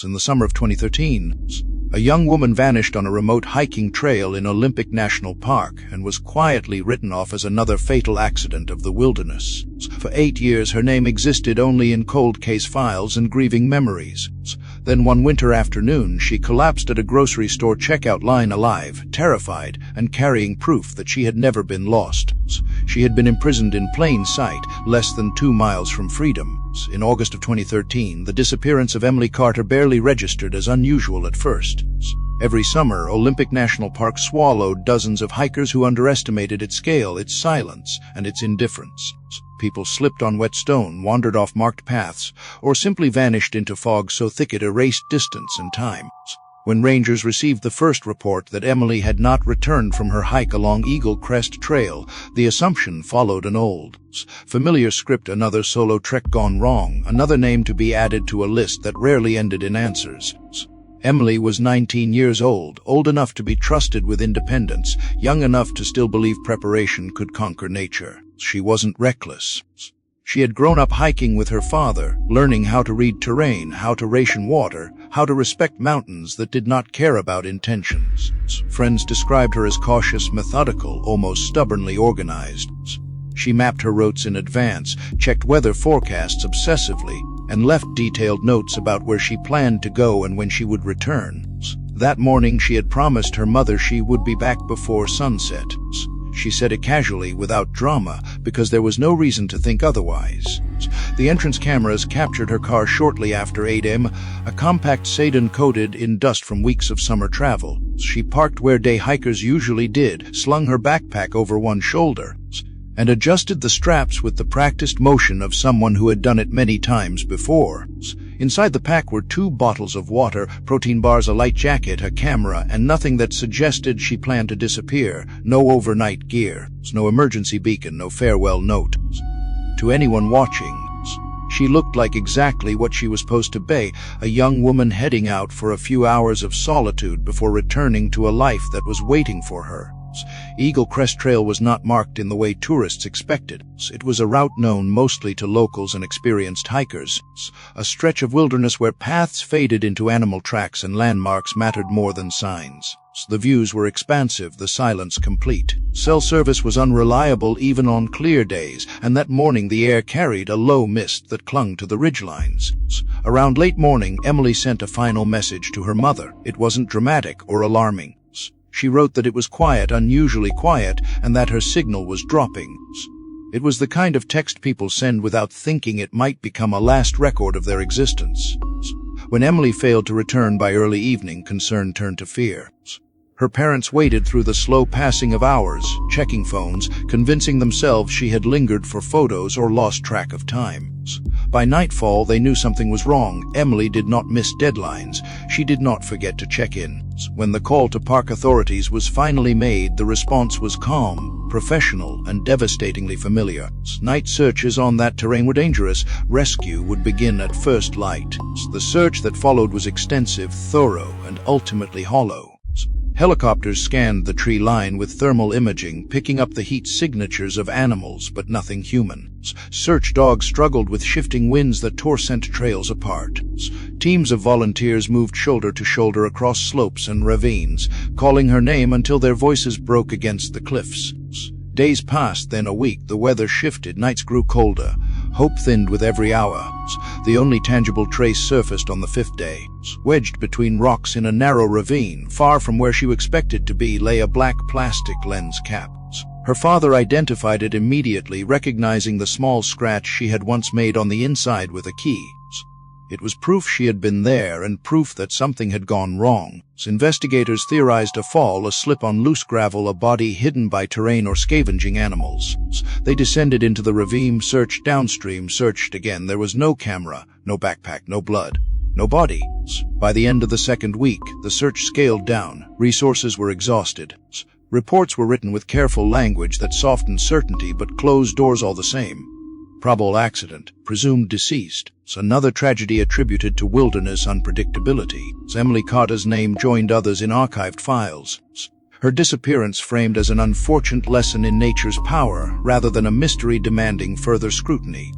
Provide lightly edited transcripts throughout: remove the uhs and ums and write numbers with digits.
In the summer of 2013, a young woman vanished on a remote hiking trail in Olympic National Park and was quietly written off as another fatal accident of the wilderness. For 8 years, her name existed only in cold case files and grieving memories. Then one winter afternoon, she collapsed at a grocery store checkout line alive, terrified, and carrying proof that she had never been lost. She had been imprisoned in plain sight, less than 2 miles from freedom. In August of 2013, the disappearance of Emily Carter barely registered as unusual at first. Every summer, Olympic National Park swallowed dozens of hikers who underestimated its scale, its silence, and its indifference. People slipped on wet stone, wandered off marked paths, or simply vanished into fog so thick it erased distance and time. When rangers received the first report that Emily had not returned from her hike along Eagle Crest Trail, the assumption followed an old, familiar script: another solo trek gone wrong, another name to be added to a list that rarely ended in answers. Emily was 19 years old enough to be trusted with independence, young enough to still believe preparation could conquer nature. She wasn't reckless. She had grown up hiking with her father, learning how to read terrain, how to ration water, how to respect mountains that did not care about intentions. Friends described her as cautious, methodical, almost stubbornly organized. She mapped her routes in advance, checked weather forecasts obsessively, and left detailed notes about where she planned to go and when she would return. That morning she had promised her mother she would be back before sunset. She said it casually, without drama, because there was no reason to think otherwise. The entrance cameras captured her car shortly after 8 a.m., a compact sedan coated in dust from weeks of summer travel. She parked where day hikers usually did, slung her backpack over one shoulder, and adjusted the straps with the practiced motion of someone who had done it many times before. Inside the pack were 2 bottles of water, protein bars, a light jacket, a camera, and nothing that suggested she planned to disappear. No overnight gear, no emergency beacon, no farewell note. To anyone watching, she looked like exactly what she was supposed to be, a young woman heading out for a few hours of solitude before returning to a life that was waiting for her. Eagle Crest Trail was not marked in the way tourists expected. It was a route known mostly to locals and experienced hikers, a stretch of wilderness where paths faded into animal tracks and landmarks mattered more than signs. The views were expansive, the silence complete. Cell service was unreliable even on clear days, and that morning the air carried a low mist that clung to the ridgelines. Around late morning, Emily sent a final message to her mother. It wasn't dramatic or alarming. She wrote that it was quiet, unusually quiet, and that her signal was dropping. It was the kind of text people send without thinking it might become a last record of their existence. When Emily failed to return by early evening, concern turned to fear. Her parents waited through the slow passing of hours, checking phones, convincing themselves she had lingered for photos or lost track of time. By nightfall, they knew something was wrong. Emily did not miss deadlines. She did not forget to check in. When the call to park authorities was finally made, the response was calm, professional, and devastatingly familiar. Night searches on that terrain were dangerous. Rescue would begin at first light. The search that followed was extensive, thorough, and ultimately hollow. Helicopters scanned the tree line with thermal imaging, picking up the heat signatures of animals, but nothing human. Search dogs struggled with shifting winds that tore scent trails apart. Teams of volunteers moved shoulder to shoulder across slopes and ravines, calling her name until their voices broke against the cliffs. Days passed, then a week. The weather shifted, nights grew colder. Hope thinned with every hour. The only tangible trace surfaced on the 5th day. Wedged between rocks in a narrow ravine, far from where she expected to be, lay a black plastic lens cap. Her father identified it immediately, recognizing the small scratch she had once made on the inside with a key. It was proof she had been there and proof that something had gone wrong. Investigators theorized a fall, a slip on loose gravel, a body hidden by terrain or scavenging animals. They descended into the ravine, searched downstream, searched again. There was no camera, no backpack, no blood, no body. By the end of the 2nd week, the search scaled down. Resources were exhausted. Reports were written with careful language that softened certainty but closed doors all the same. Probable accident, presumed deceased. Another tragedy attributed to wilderness unpredictability. Emily Carter's name joined others in archived files. her disappearance framed as an unfortunate lesson in nature's power, rather than a mystery demanding further scrutiny.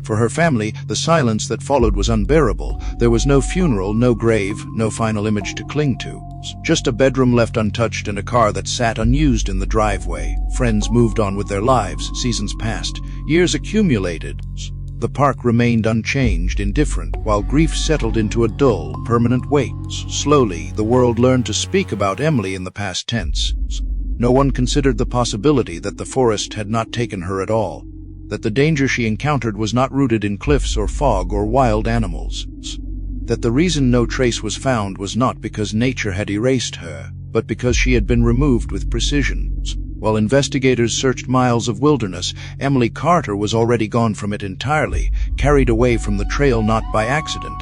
For her family, the silence that followed was unbearable. There was no funeral, no grave, no final image to cling to. Just a bedroom left untouched and a car that sat unused in the driveway. Friends moved on with their lives, seasons passed, years accumulated. The park remained unchanged, indifferent, while grief settled into a dull, permanent weight. Slowly, the world learned to speak about Emily in the past tense. No one considered the possibility that the forest had not taken her at all, that the danger she encountered was not rooted in cliffs or fog or wild animals, that the reason no trace was found was not because nature had erased her, but because she had been removed with precision. While investigators searched miles of wilderness, Emily Carter was already gone from it entirely, carried away from the trail not by accident,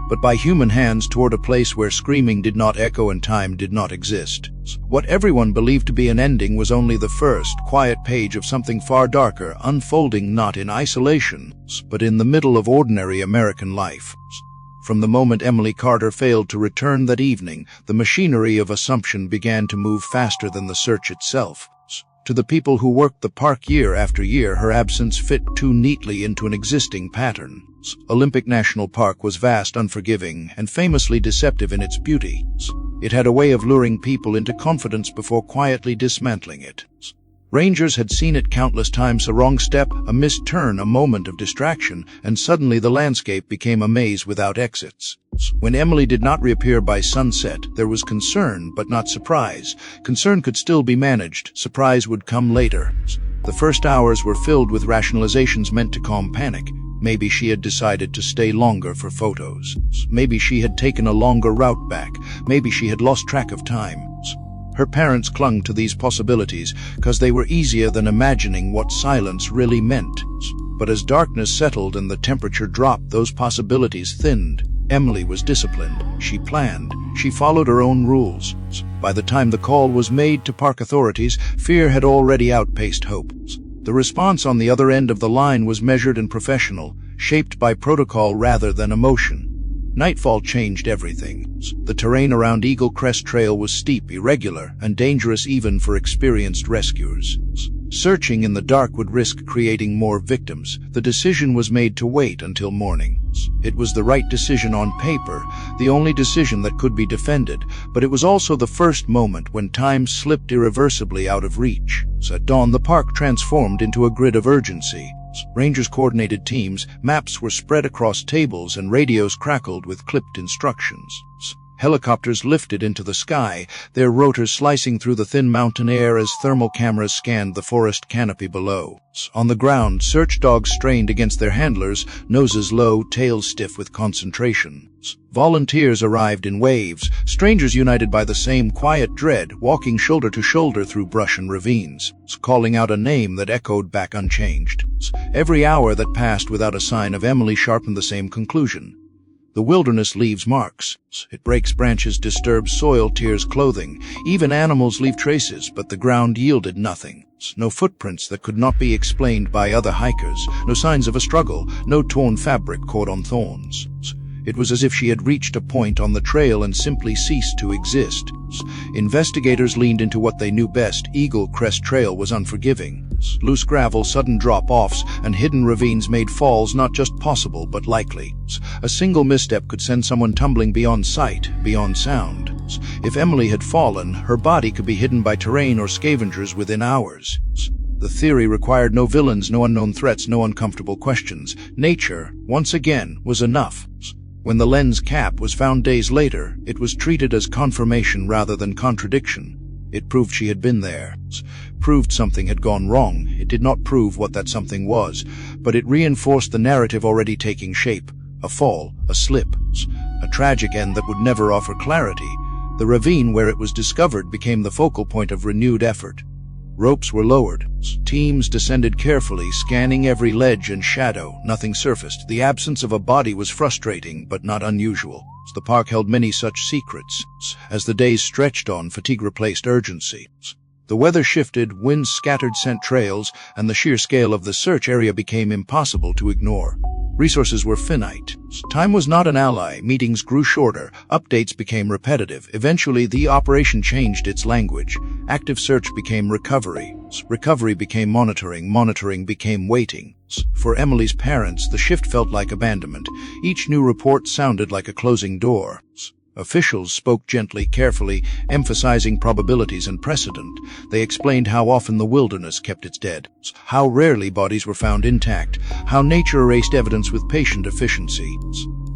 but by human hands toward a place where screaming did not echo and time did not exist. What everyone believed to be an ending was only the first, quiet page of something far darker, unfolding not in isolation, but in the middle of ordinary American life. From the moment Emily Carter failed to return that evening, the machinery of assumption began to move faster than the search itself. To the people who worked the park year after year, her absence fit too neatly into an existing pattern. Olympic National Park was vast, unforgiving, and famously deceptive in its beauty. It had a way of luring people into confidence before quietly dismantling it. Rangers had seen it countless times: a wrong step, a missed turn, a moment of distraction, and suddenly the landscape became a maze without exits. When Emily did not reappear by sunset, there was concern, but not surprise. Concern could still be managed. Surprise would come later. The first hours were filled with rationalizations meant to calm panic. Maybe she had decided to stay longer for photos. Maybe she had taken a longer route back. Maybe she had lost track of time. Her parents clung to these possibilities because they were easier than imagining what silence really meant. But as darkness settled and the temperature dropped, those possibilities thinned. Emily was disciplined. She planned. She followed her own rules. By the time the call was made to park authorities, fear had already outpaced hope. The response on the other end of the line was measured and professional, shaped by protocol rather than emotion. Nightfall changed everything. The terrain around Eagle Crest Trail was steep, irregular, and dangerous even for experienced rescuers. Searching in the dark would risk creating more victims. The decision was made to wait until morning. It was the right decision on paper, the only decision that could be defended, but it was also the first moment when time slipped irreversibly out of reach. At dawn, the park transformed into a grid of urgency. Rangers coordinated teams, maps were spread across tables, and radios crackled with clipped instructions. Helicopters lifted into the sky, their rotors slicing through the thin mountain air as thermal cameras scanned the forest canopy below. On the ground, search dogs strained against their handlers, noses low, tails stiff with concentration. Volunteers arrived in waves, strangers united by the same quiet dread, walking shoulder to shoulder through brush and ravines, calling out a name that echoed back unchanged. Every hour that passed without a sign of Emily sharpened the same conclusion. The wilderness leaves marks. It breaks branches, disturbs soil, tears clothing. Even animals leave traces, but the ground yielded nothing. No footprints that could not be explained by other hikers, no signs of a struggle, no torn fabric caught on thorns. It was as if she had reached a point on the trail and simply ceased to exist. Investigators leaned into what they knew best. Eagle Crest Trail was unforgiving. Loose gravel, sudden drop-offs, and hidden ravines made falls not just possible but likely. A single misstep could send someone tumbling beyond sight, beyond sound. If Emily had fallen, her body could be hidden by terrain or scavengers within hours. The theory required no villains, no unknown threats, no uncomfortable questions. Nature, once again, was enough. When the lens cap was found days later, it was treated as confirmation rather than contradiction. It proved she had been there, proved something had gone wrong. It did not prove what that something was, but it reinforced the narrative already taking shape. A fall, a slip, a tragic end that would never offer clarity. The ravine where it was discovered became the focal point of renewed effort. Ropes were lowered. Teams descended carefully, scanning every ledge and shadow. Nothing surfaced. The absence of a body was frustrating, but not unusual. The park held many such secrets. As the days stretched on, fatigue replaced urgency. The weather shifted, winds scattered scent trails, and the sheer scale of the search area became impossible to ignore. Resources were finite. Time was not an ally. Meetings grew shorter. Updates became repetitive. Eventually, the operation changed its language. Active search became recovery. Recovery became monitoring. Monitoring became waiting. For Emily's parents, the shift felt like abandonment. Each new report sounded like a closing door. Officials spoke gently, carefully, emphasizing probabilities and precedent. They explained how often the wilderness kept its dead, how rarely bodies were found intact, how nature erased evidence with patient efficiency.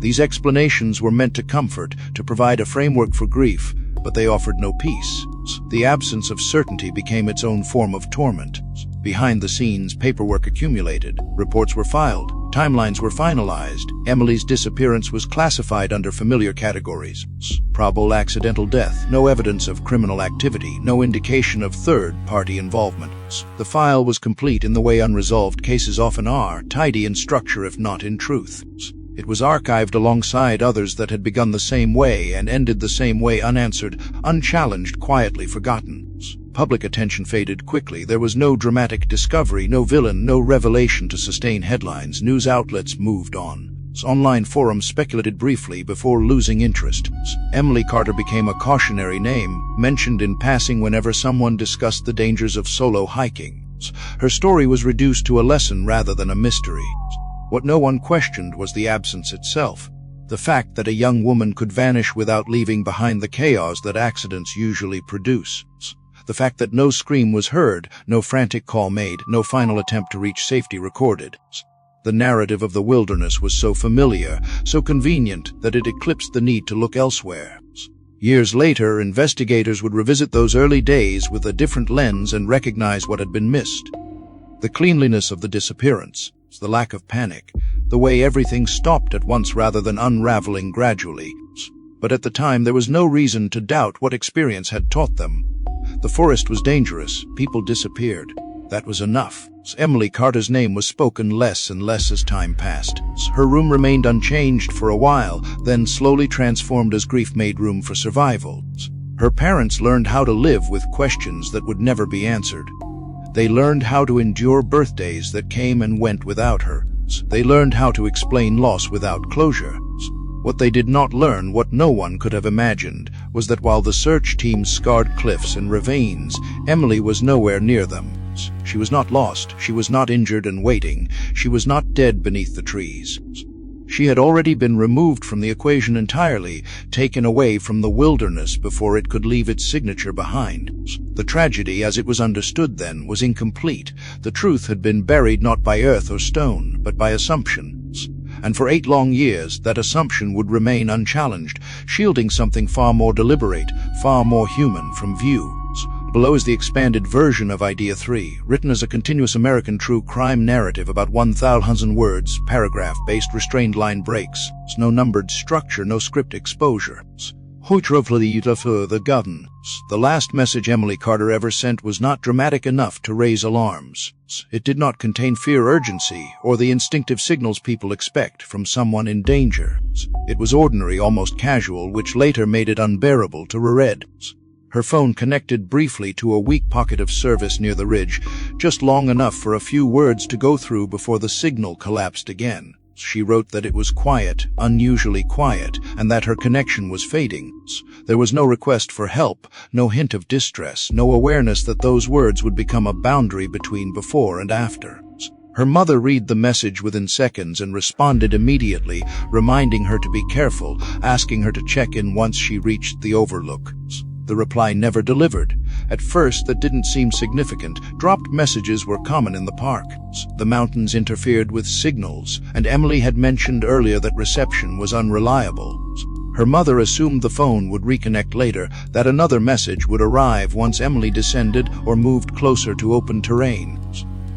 These explanations were meant to comfort, to provide a framework for grief, but they offered no peace. The absence of certainty became its own form of torment. Behind the scenes, paperwork accumulated, reports were filed, timelines were finalized. Emily's disappearance was classified under familiar categories. Probable accidental death, no evidence of criminal activity, no indication of third-party involvement. The file was complete in the way unresolved cases often are, tidy in structure if not in truth. It was archived alongside others that had begun the same way and ended the same way, unanswered, unchallenged, quietly forgotten. Public attention faded quickly. There was no dramatic discovery, no villain, no revelation to sustain headlines. News outlets moved on. Online forums speculated briefly before losing interest. Emily Carter became a cautionary name, mentioned in passing whenever someone discussed the dangers of solo hiking. Her story was reduced to a lesson rather than a mystery. What no one questioned was the absence itself. The fact that a young woman could vanish without leaving behind the chaos that accidents usually produce. The fact that no scream was heard, no frantic call made, no final attempt to reach safety recorded. The narrative of the wilderness was so familiar, so convenient, that it eclipsed the need to look elsewhere. Years later, investigators would revisit those early days with a different lens and recognize what had been missed. The cleanliness of the disappearance, the lack of panic, the way everything stopped at once rather than unraveling gradually. But at the time, there was no reason to doubt what experience had taught them. The forest was dangerous. People disappeared. That was enough. Emily Carter's name was spoken less and less as time passed. Her room remained unchanged for a while, then slowly transformed as grief made room for survival. Her parents learned how to live with questions that would never be answered. They learned how to endure birthdays that came and went without her. They learned how to explain loss without closure. What they did not learn, what no one could have imagined, was that while the search team scoured cliffs and ravines, Emily was nowhere near them. She was not lost, she was not injured and waiting, she was not dead beneath the trees. She had already been removed from the equation entirely, taken away from the wilderness before it could leave its signature behind. The tragedy, as it was understood then, was incomplete. The truth had been buried not by earth or stone, but by assumptions. And for 8 long years, that assumption would remain unchallenged, shielding something far more deliberate, far more human from view. Below is the expanded version of Idea 3, written as a continuous American true crime narrative about 1,000 words, paragraph-based restrained line breaks. No numbered structure, no script exposure. The gun. The last message Emily Carter ever sent was not dramatic enough to raise alarms. It did not contain fear, urgency, or the instinctive signals people expect from someone in danger. It was ordinary, almost casual, which later made it unbearable to reread. Her phone connected briefly to a weak pocket of service near the ridge, just long enough for a few words to go through before the signal collapsed again. She wrote that it was quiet, unusually quiet, and that her connection was fading. There was no request for help, no hint of distress, no awareness that those words would become a boundary between before and after. Her mother read the message within seconds and responded immediately, reminding her to be careful, asking her to check in once she reached the overlook. The reply never delivered. At first, that didn't seem significant. Dropped messages were common in the park. The mountains interfered with signals, and Emily had mentioned earlier that reception was unreliable. Her mother assumed the phone would reconnect later, that another message would arrive once Emily descended or moved closer to open terrain.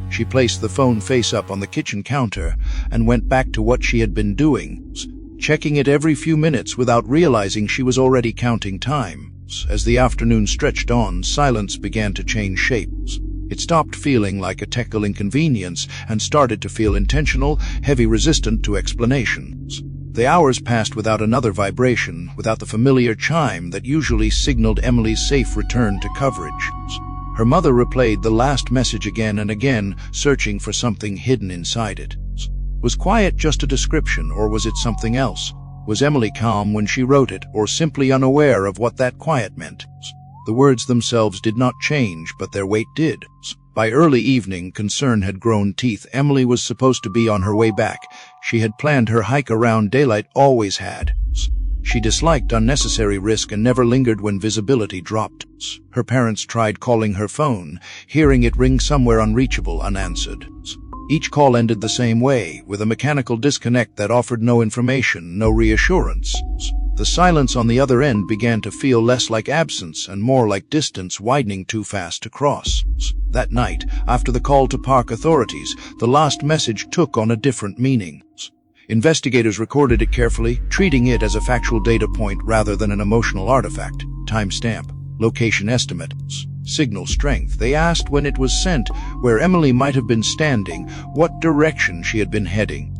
She placed the phone face up on the kitchen counter and went back to what she had been doing, checking it every few minutes without realizing she was already counting time. As the afternoon stretched on, silence began to change shapes. It stopped feeling like a technical inconvenience and started to feel intentional, heavy, resistant to explanations. The hours passed without another vibration, without the familiar chime that usually signaled Emily's safe return to coverage. Her mother replayed the last message again and again, searching for something hidden inside it. Was quiet just a description, or was it something else? Was Emily calm when she wrote it, or simply unaware of what that quiet meant? The words themselves did not change, but their weight did. By early evening, concern had grown teeth. Emily was supposed to be on her way back. She had planned her hike around daylight, always had. She disliked unnecessary risk and never lingered when visibility dropped. Her parents tried calling her phone, hearing it ring somewhere unreachable, unanswered. Each call ended the same way, with a mechanical disconnect that offered no information, no reassurance. The silence on the other end began to feel less like absence and more like distance widening too fast to cross. That night, after the call to park authorities, the last message took on a different meaning. Investigators recorded it carefully, treating it as a factual data point rather than an emotional artifact. Timestamp, location estimate, signal strength. They asked when it was sent, where Emily might have been standing, what direction she had been heading.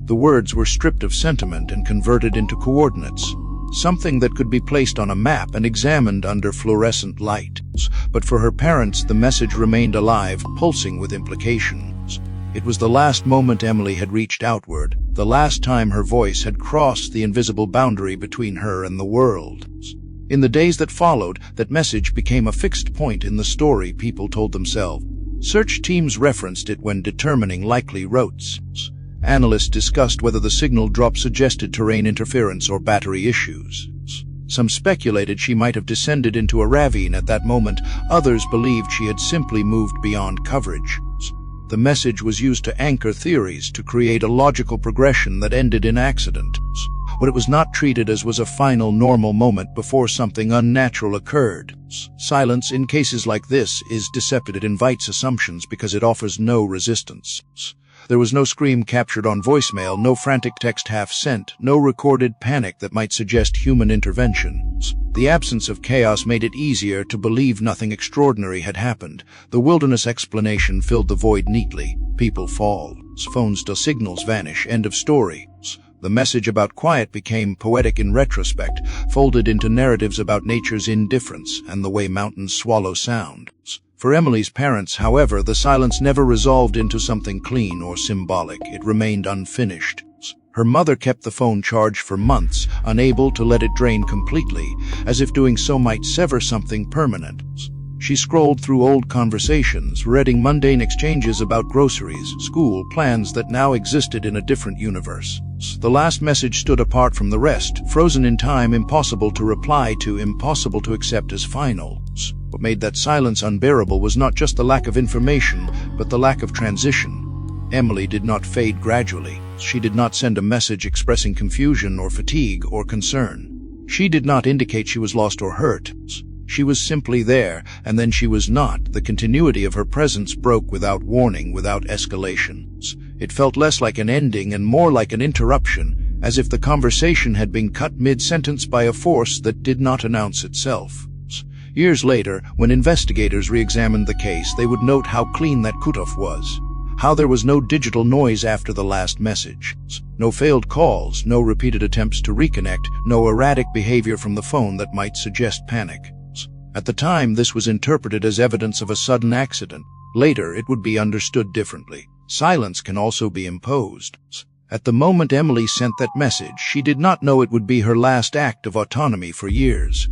The words were stripped of sentiment and converted into coordinates, something that could be placed on a map and examined under fluorescent light. But for her parents, the message remained alive, pulsing with implications. It was the last moment Emily had reached outward, the last time her voice had crossed the invisible boundary between her and the world. In the days that followed, that message became a fixed point in the story people told themselves. Search teams referenced it when determining likely routes. Analysts discussed whether the signal drop suggested terrain interference or battery issues. Some speculated she might have descended into a ravine at that moment. Others believed she had simply moved beyond coverage. The message was used to anchor theories, to create a logical progression that ended in accident. What it was not treated as was a final normal moment before something unnatural occurred. Silence in cases like this is deceptive. It invites assumptions because it offers no resistance. There was no scream captured on voicemail, no frantic text half-sent, no recorded panic that might suggest human intervention. The absence of chaos made it easier to believe nothing extraordinary had happened. The wilderness explanation filled the void neatly. People fall. Phones to signals vanish. End of story. The message about quiet became poetic in retrospect, folded into narratives about nature's indifference and the way mountains swallow sound. For Emily's parents, however, the silence never resolved into something clean or symbolic. It remained unfinished. Her mother kept the phone charged for months, unable to let it drain completely, as if doing so might sever something permanent. She scrolled through old conversations, reading mundane exchanges about groceries, school, plans that now existed in a different universe. The last message stood apart from the rest, frozen in time, impossible to reply to, impossible to accept as final. What made that silence unbearable was not just the lack of information, but the lack of transition. Emily did not fade gradually. She did not send a message expressing confusion or fatigue or concern. She did not indicate she was lost or hurt. She was simply there, and then she was not. The continuity of her presence broke without warning, without escalation. It felt less like an ending and more like an interruption, as if the conversation had been cut mid-sentence by a force that did not announce itself. Years later, when investigators re-examined the case, they would note how clean that cutoff was. How there was no digital noise after the last message. No failed calls, no repeated attempts to reconnect, no erratic behavior from the phone that might suggest panic. At the time, this was interpreted as evidence of a sudden accident. Later, it would be understood differently. Silence can also be imposed. At the moment Emily sent that message, she did not know it would be her last act of autonomy for years.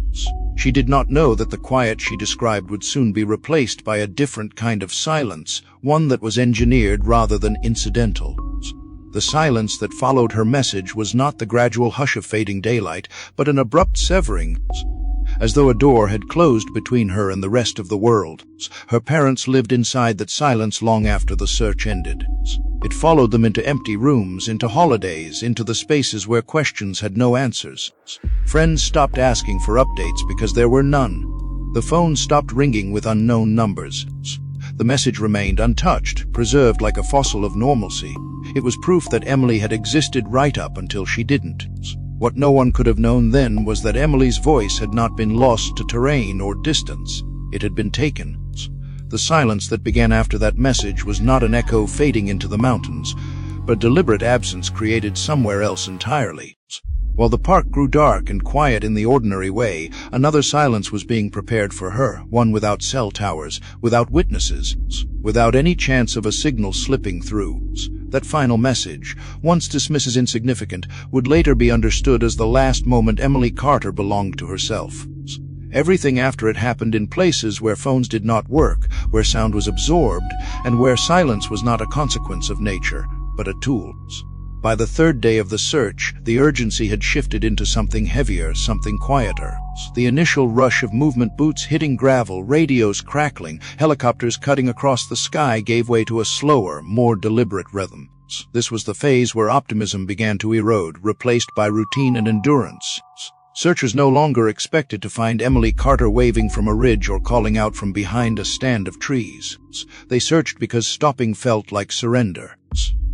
She did not know that the quiet she described would soon be replaced by a different kind of silence, one that was engineered rather than incidental. The silence that followed her message was not the gradual hush of fading daylight, but an abrupt severing, as though a door had closed between her and the rest of the world. Her parents lived inside that silence long after the search ended. It followed them into empty rooms, into holidays, into the spaces where questions had no answers. Friends stopped asking for updates because there were none. The phone stopped ringing with unknown numbers. The message remained untouched, preserved like a fossil of normalcy. It was proof that Emily had existed right up until she didn't. What no one could have known then was that Emily's voice had not been lost to terrain or distance. It had been taken. The silence that began after that message was not an echo fading into the mountains, but deliberate absence created somewhere else entirely. While the park grew dark and quiet in the ordinary way, another silence was being prepared for her, one without cell towers, without witnesses, without any chance of a signal slipping through. That final message, once dismissed as insignificant, would later be understood as the last moment Emily Carter belonged to herself. Everything after it happened in places where phones did not work, where sound was absorbed, and where silence was not a consequence of nature, but a tool. By the third day of the search, the urgency had shifted into something heavier, something quieter. The initial rush of movement, boots hitting gravel, radios crackling, helicopters cutting across the sky, gave way to a slower, more deliberate rhythm. This was the phase where optimism began to erode, replaced by routine and endurance. Searchers no longer expected to find Emily Carter waving from a ridge or calling out from behind a stand of trees. They searched because stopping felt like surrender.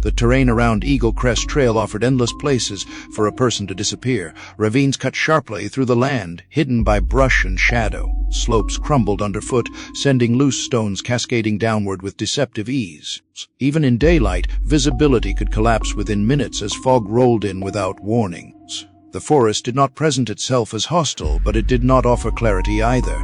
The terrain around Eagle Crest Trail offered endless places for a person to disappear. Ravines cut sharply through the land, hidden by brush and shadow. Slopes crumbled underfoot, sending loose stones cascading downward with deceptive ease. Even in daylight, visibility could collapse within minutes as fog rolled in without warning. The forest did not present itself as hostile, but it did not offer clarity either.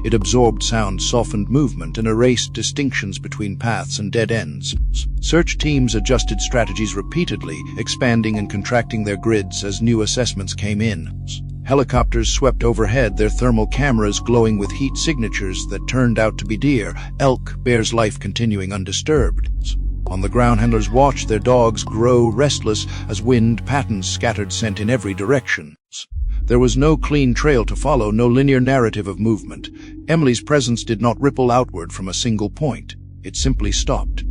It absorbed sound, softened movement, and erased distinctions between paths and dead ends. Search teams adjusted strategies repeatedly, expanding and contracting their grids as new assessments came in. Helicopters swept overhead, their thermal cameras glowing with heat signatures that turned out to be deer, elk, bears, life continuing undisturbed. On the ground, handlers watched their dogs grow restless as wind patterns scattered scent in every direction. There was no clean trail to follow, no linear narrative of movement. Emily's presence did not ripple outward from a single point. It simply stopped.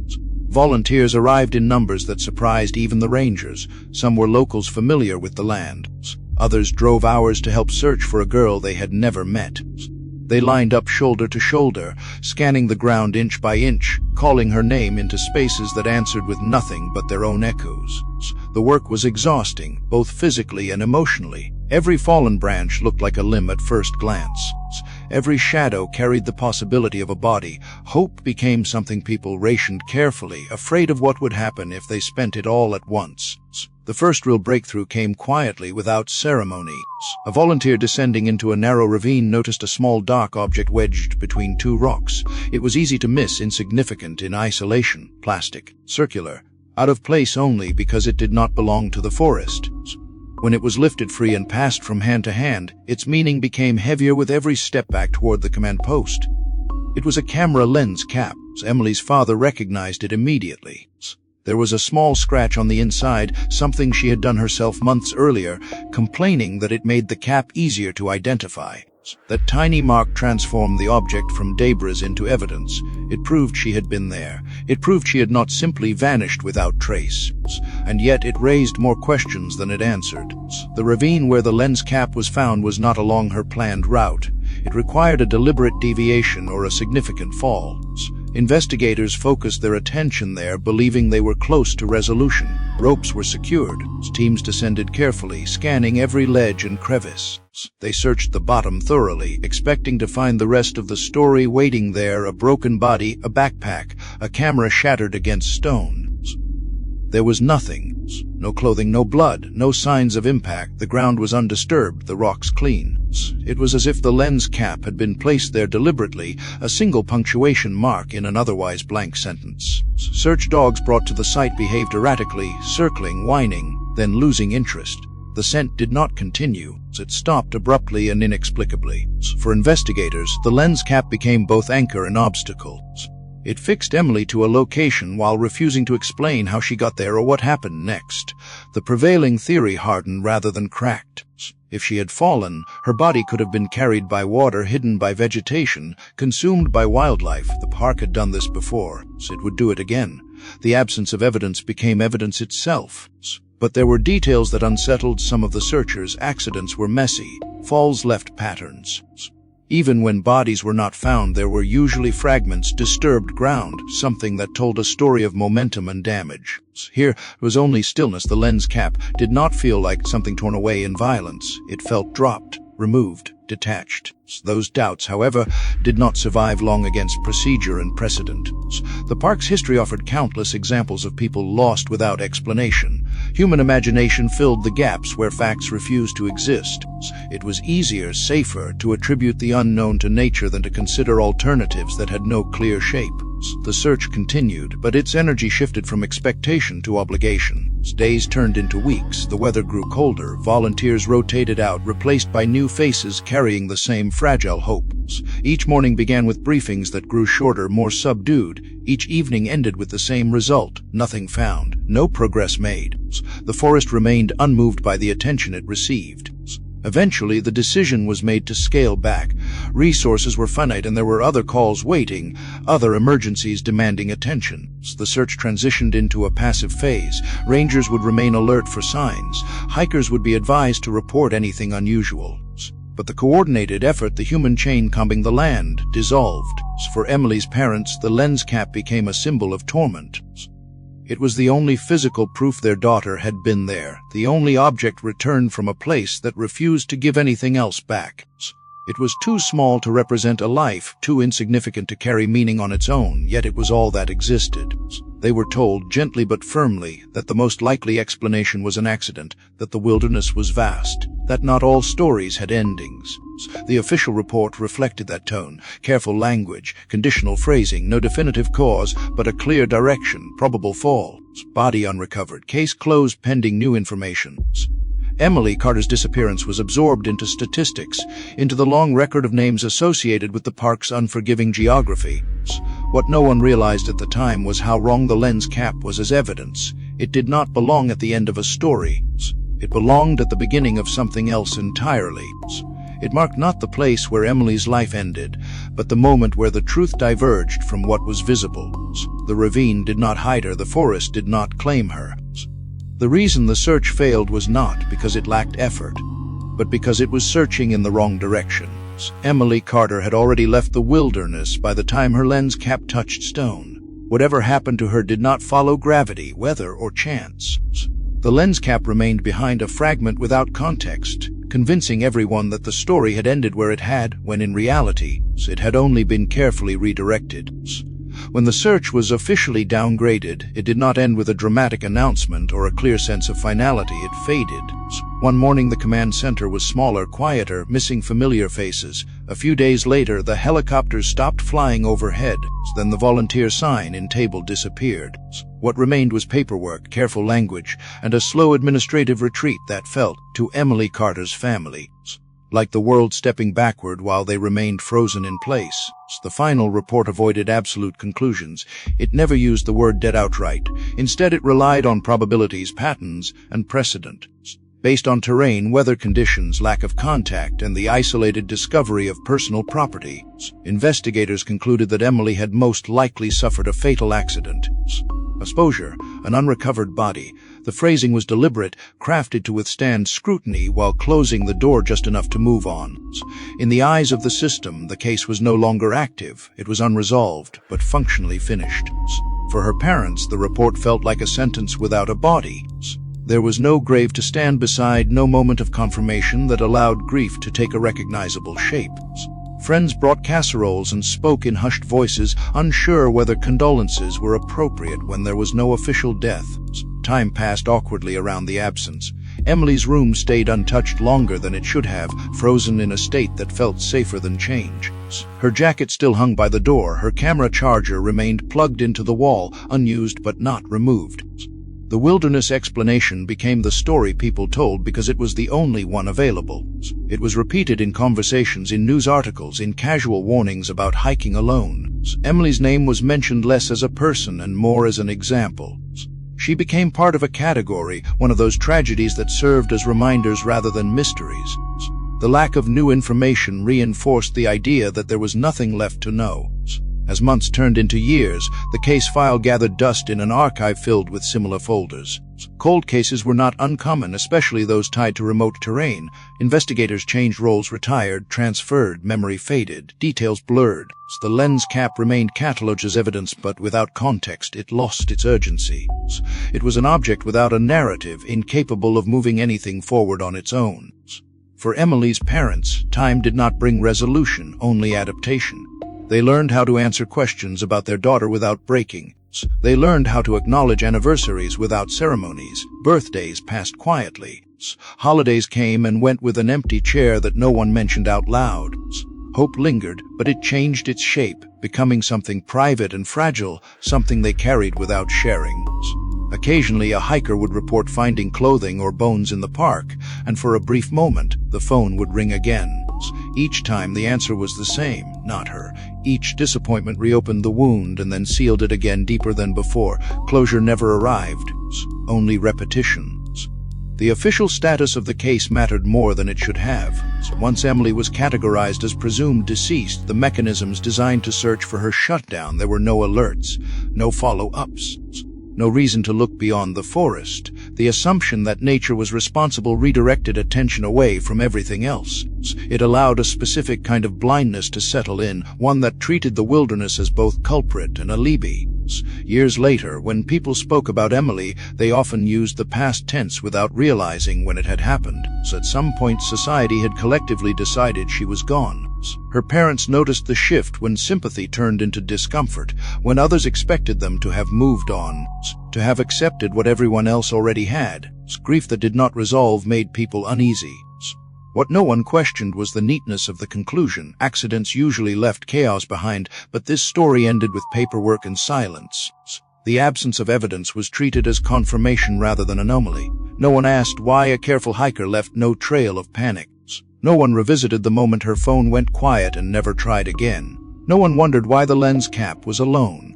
Volunteers arrived in numbers that surprised even the rangers. Some were locals familiar with the land. Others drove hours to help search for a girl they had never met. They lined up shoulder to shoulder, scanning the ground inch by inch, calling her name into spaces that answered with nothing but their own echoes. The work was exhausting, both physically and emotionally. Every fallen branch looked like a limb at first glance. Every shadow carried the possibility of a body. Hope became something people rationed carefully, afraid of what would happen if they spent it all at once. The first real breakthrough came quietly, without ceremony. A volunteer descending into a narrow ravine noticed a small dark object wedged between two rocks. It was easy to miss, insignificant in isolation, plastic, circular, out of place only because it did not belong to the forest. When it was lifted free and passed from hand to hand, its meaning became heavier with every step back toward the command post. It was a camera lens cap. Emily's father recognized it immediately. There was a small scratch on the inside, something she had done herself months earlier, complaining that it made the cap easier to identify. That tiny mark transformed the object from debris into evidence. It proved she had been there. It proved she had not simply vanished without trace. And yet it raised more questions than it answered. The ravine where the lens cap was found was not along her planned route. It required a deliberate deviation or a significant fall. Investigators focused their attention there, believing they were close to resolution. Ropes were secured. Teams descended carefully, scanning every ledge and crevice. They searched the bottom thoroughly, expecting to find the rest of the story waiting there: a broken body, a backpack, a camera shattered against stones. There was nothing. No clothing, no blood, no signs of impact. The ground was undisturbed, the rocks clean. It was as if the lens cap had been placed there deliberately, a single punctuation mark in an otherwise blank sentence. Search dogs brought to the site behaved erratically, circling, whining, then losing interest. The scent did not continue. It stopped abruptly and inexplicably. For investigators, the lens cap became both anchor and obstacle. It fixed Emily to a location while refusing to explain how she got there or what happened next. The prevailing theory hardened rather than cracked. If she had fallen, her body could have been carried by water, hidden by vegetation, consumed by wildlife. The park had done this before, so it would do it again. The absence of evidence became evidence itself. But there were details that unsettled some of the searchers. Accidents were messy. Falls left patterns. Even when bodies were not found, there were usually fragments, disturbed ground, something that told a story of momentum and damage. Here was only stillness. The lens cap did not feel like something torn away in violence. It felt dropped, removed, detached. Those doubts, however, did not survive long against procedure and precedent. The park's history offered countless examples of people lost without explanation. Human imagination filled the gaps where facts refused to exist. It was easier, safer, to attribute the unknown to nature than to consider alternatives that had no clear shape. The search continued, but its energy shifted from expectation to obligation. Days turned into weeks, the weather grew colder, volunteers rotated out, replaced by new faces carrying the same fragile hopes. Each morning began with briefings that grew shorter, more subdued. Each evening ended with the same result: nothing found, no progress made. The forest remained unmoved by the attention it received. Eventually, the decision was made to scale back. Resources were finite and there were other calls waiting, other emergencies demanding attention. The search transitioned into a passive phase. Rangers would remain alert for signs. Hikers would be advised to report anything unusual. But the coordinated effort, the human chain combing the land, dissolved. For Emily's parents, the lens cap became a symbol of torment. It was the only physical proof their daughter had been there, the only object returned from a place that refused to give anything else back. It was too small to represent a life, too insignificant to carry meaning on its own, yet it was all that existed. They were told, gently but firmly, that the most likely explanation was an accident, that the wilderness was vast, that not all stories had endings. The official report reflected that tone: careful language, conditional phrasing, no definitive cause, but a clear direction: probable fall, body unrecovered, case closed pending new information. Emily Carter's disappearance was absorbed into statistics, into the long record of names associated with the park's unforgiving geography. What no one realized at the time was how wrong the lens cap was as evidence. It did not belong at the end of a story. It belonged at the beginning of something else entirely. It marked not the place where Emily's life ended, but the moment where the truth diverged from what was visible. The ravine did not hide her, the forest did not claim her. The reason the search failed was not because it lacked effort, but because it was searching in the wrong direction. Emily Carter had already left the wilderness by the time her lens cap touched stone. Whatever happened to her did not follow gravity, weather, or chance. The lens cap remained behind, a fragment without context, convincing everyone that the story had ended where it had, when in reality, it had only been carefully redirected. When the search was officially downgraded, it did not end with a dramatic announcement or a clear sense of finality. It faded. One morning the command center was smaller, quieter, missing familiar faces. A few days later, the helicopters stopped flying overhead. Then the volunteer sign in table disappeared. What remained was paperwork, careful language, and a slow administrative retreat that felt, to Emily Carter's family, like the world stepping backward while they remained frozen in place. The final report avoided absolute conclusions. It never used the word dead outright. Instead, it relied on probabilities, patterns, and precedent. Based on terrain, weather conditions, lack of contact, and the isolated discovery of personal property, investigators concluded that Emily had most likely suffered a fatal accident. Exposure, an unrecovered body. The phrasing was deliberate, crafted to withstand scrutiny while closing the door just enough to move on. In the eyes of the system, the case was no longer active. It was unresolved, but functionally finished. For her parents, the report felt like a sentence without a body. There was no grave to stand beside, no moment of confirmation that allowed grief to take a recognizable shape. Friends brought casseroles and spoke in hushed voices, unsure whether condolences were appropriate when there was no official death. Time passed awkwardly around the absence. Emily's room stayed untouched longer than it should have, frozen in a state that felt safer than change. Her jacket still hung by the door, her camera charger remained plugged into the wall, unused but not removed. The wilderness explanation became the story people told because it was the only one available. It was repeated in conversations, in news articles, in casual warnings about hiking alone. Emily's name was mentioned less as a person and more as an example. She became part of a category, one of those tragedies that served as reminders rather than mysteries. The lack of new information reinforced the idea that there was nothing left to know. As months turned into years, the case file gathered dust in an archive filled with similar folders. Cold cases were not uncommon, especially those tied to remote terrain. Investigators changed roles, retired, transferred, memory faded, details blurred. The lens cap remained catalogued as evidence, but without context, it lost its urgency. It was an object without a narrative, incapable of moving anything forward on its own. For Emily's parents, time did not bring resolution, only adaptation. They learned how to answer questions about their daughter without breaking. They learned how to acknowledge anniversaries without ceremonies. Birthdays passed quietly. Holidays came and went with an empty chair that no one mentioned out loud. Hope lingered, but it changed its shape, becoming something private and fragile, something they carried without sharing. Occasionally, a hiker would report finding clothing or bones in the park, and for a brief moment, the phone would ring again. Each time the answer was the same, not her. Each disappointment reopened the wound and then sealed it again deeper than before. Closure never arrived, only repetition. The official status of the case mattered more than it should have. Once Emily was categorized as presumed deceased, the mechanisms designed to search for her shut down. There were no alerts, no follow-ups, no reason to look beyond the forest. The assumption that nature was responsible redirected attention away from everything else. It allowed a specific kind of blindness to settle in, one that treated the wilderness as both culprit and alibi. Years later, when people spoke about Emily, they often used the past tense without realizing when it had happened. At some point, society had collectively decided she was gone. Her parents noticed the shift when sympathy turned into discomfort, when others expected them to have moved on, to have accepted what everyone else already had. Grief that did not resolve made people uneasy. What no one questioned was the neatness of the conclusion. Accidents usually left chaos behind, but this story ended with paperwork and silence. The absence of evidence was treated as confirmation rather than anomaly. No one asked why a careful hiker left no trail of panic. No one revisited the moment her phone went quiet and never tried again. No one wondered why the lens cap was alone.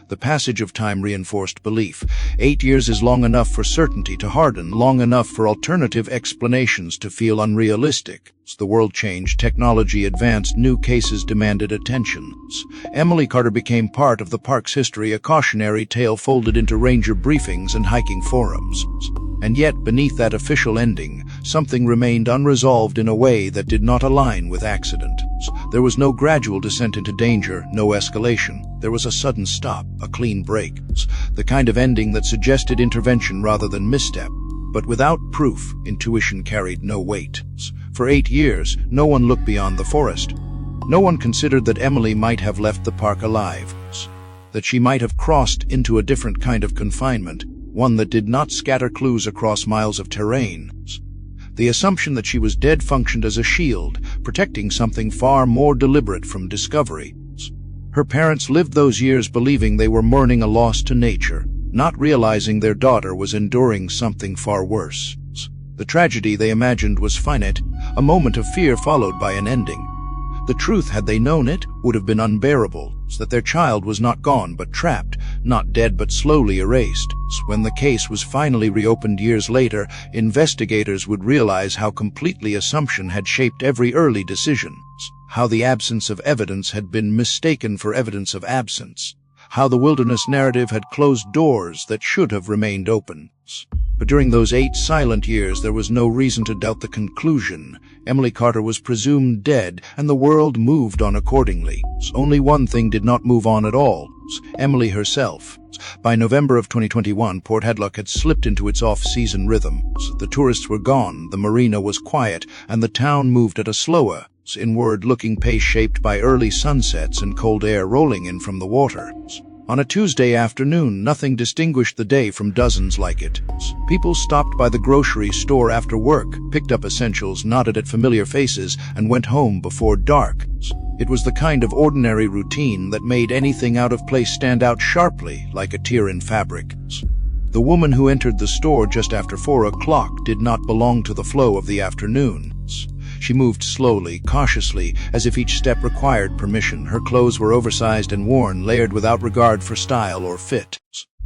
The passage of time reinforced belief. 8 years is long enough for certainty to harden, long enough for alternative explanations to feel unrealistic. The world changed, technology advanced, new cases demanded attention. Emily Carter became part of the park's history, a cautionary tale folded into ranger briefings and hiking forums. And yet, beneath that official ending, something remained unresolved in a way that did not align with accident. There was no gradual descent into danger, no escalation. There was a sudden stop, a clean break, the kind of ending that suggested intervention rather than misstep. But without proof, intuition carried no weight. For 8 years, no one looked beyond the forest. No one considered that Emily might have left the park alive, that she might have crossed into a different kind of confinement, one that did not scatter clues across miles of terrain. The assumption that she was dead functioned as a shield, protecting something far more deliberate from discovery. Her parents lived those years believing they were mourning a loss to nature, not realizing their daughter was enduring something far worse. The tragedy they imagined was finite, a moment of fear followed by an ending. The truth, had they known it, would have been unbearable, that their child was not gone but trapped, not dead but slowly erased. When the case was finally reopened years later, investigators would realize how completely assumption had shaped every early decision, how the absence of evidence had been mistaken for evidence of absence, how the wilderness narrative had closed doors that should have remained open. But during those 8 silent years, there was no reason to doubt the conclusion. Emily Carter was presumed dead, and the world moved on accordingly. Only one thing did not move on at all: Emily herself. By November of 2021, Port Hadlock had slipped into its off-season rhythm. The tourists were gone, the marina was quiet, and the town moved at a slower, inward-looking pace shaped by early sunsets and cold air rolling in from the water. On a Tuesday afternoon, nothing distinguished the day from dozens like it. People stopped by the grocery store after work, picked up essentials, nodded at familiar faces, and went home before dark. It was the kind of ordinary routine that made anything out of place stand out sharply, like a tear in fabric. The woman who entered the store just after 4 o'clock did not belong to the flow of the afternoon. She moved slowly, cautiously, as if each step required permission. Her clothes were oversized and worn, layered without regard for style or fit.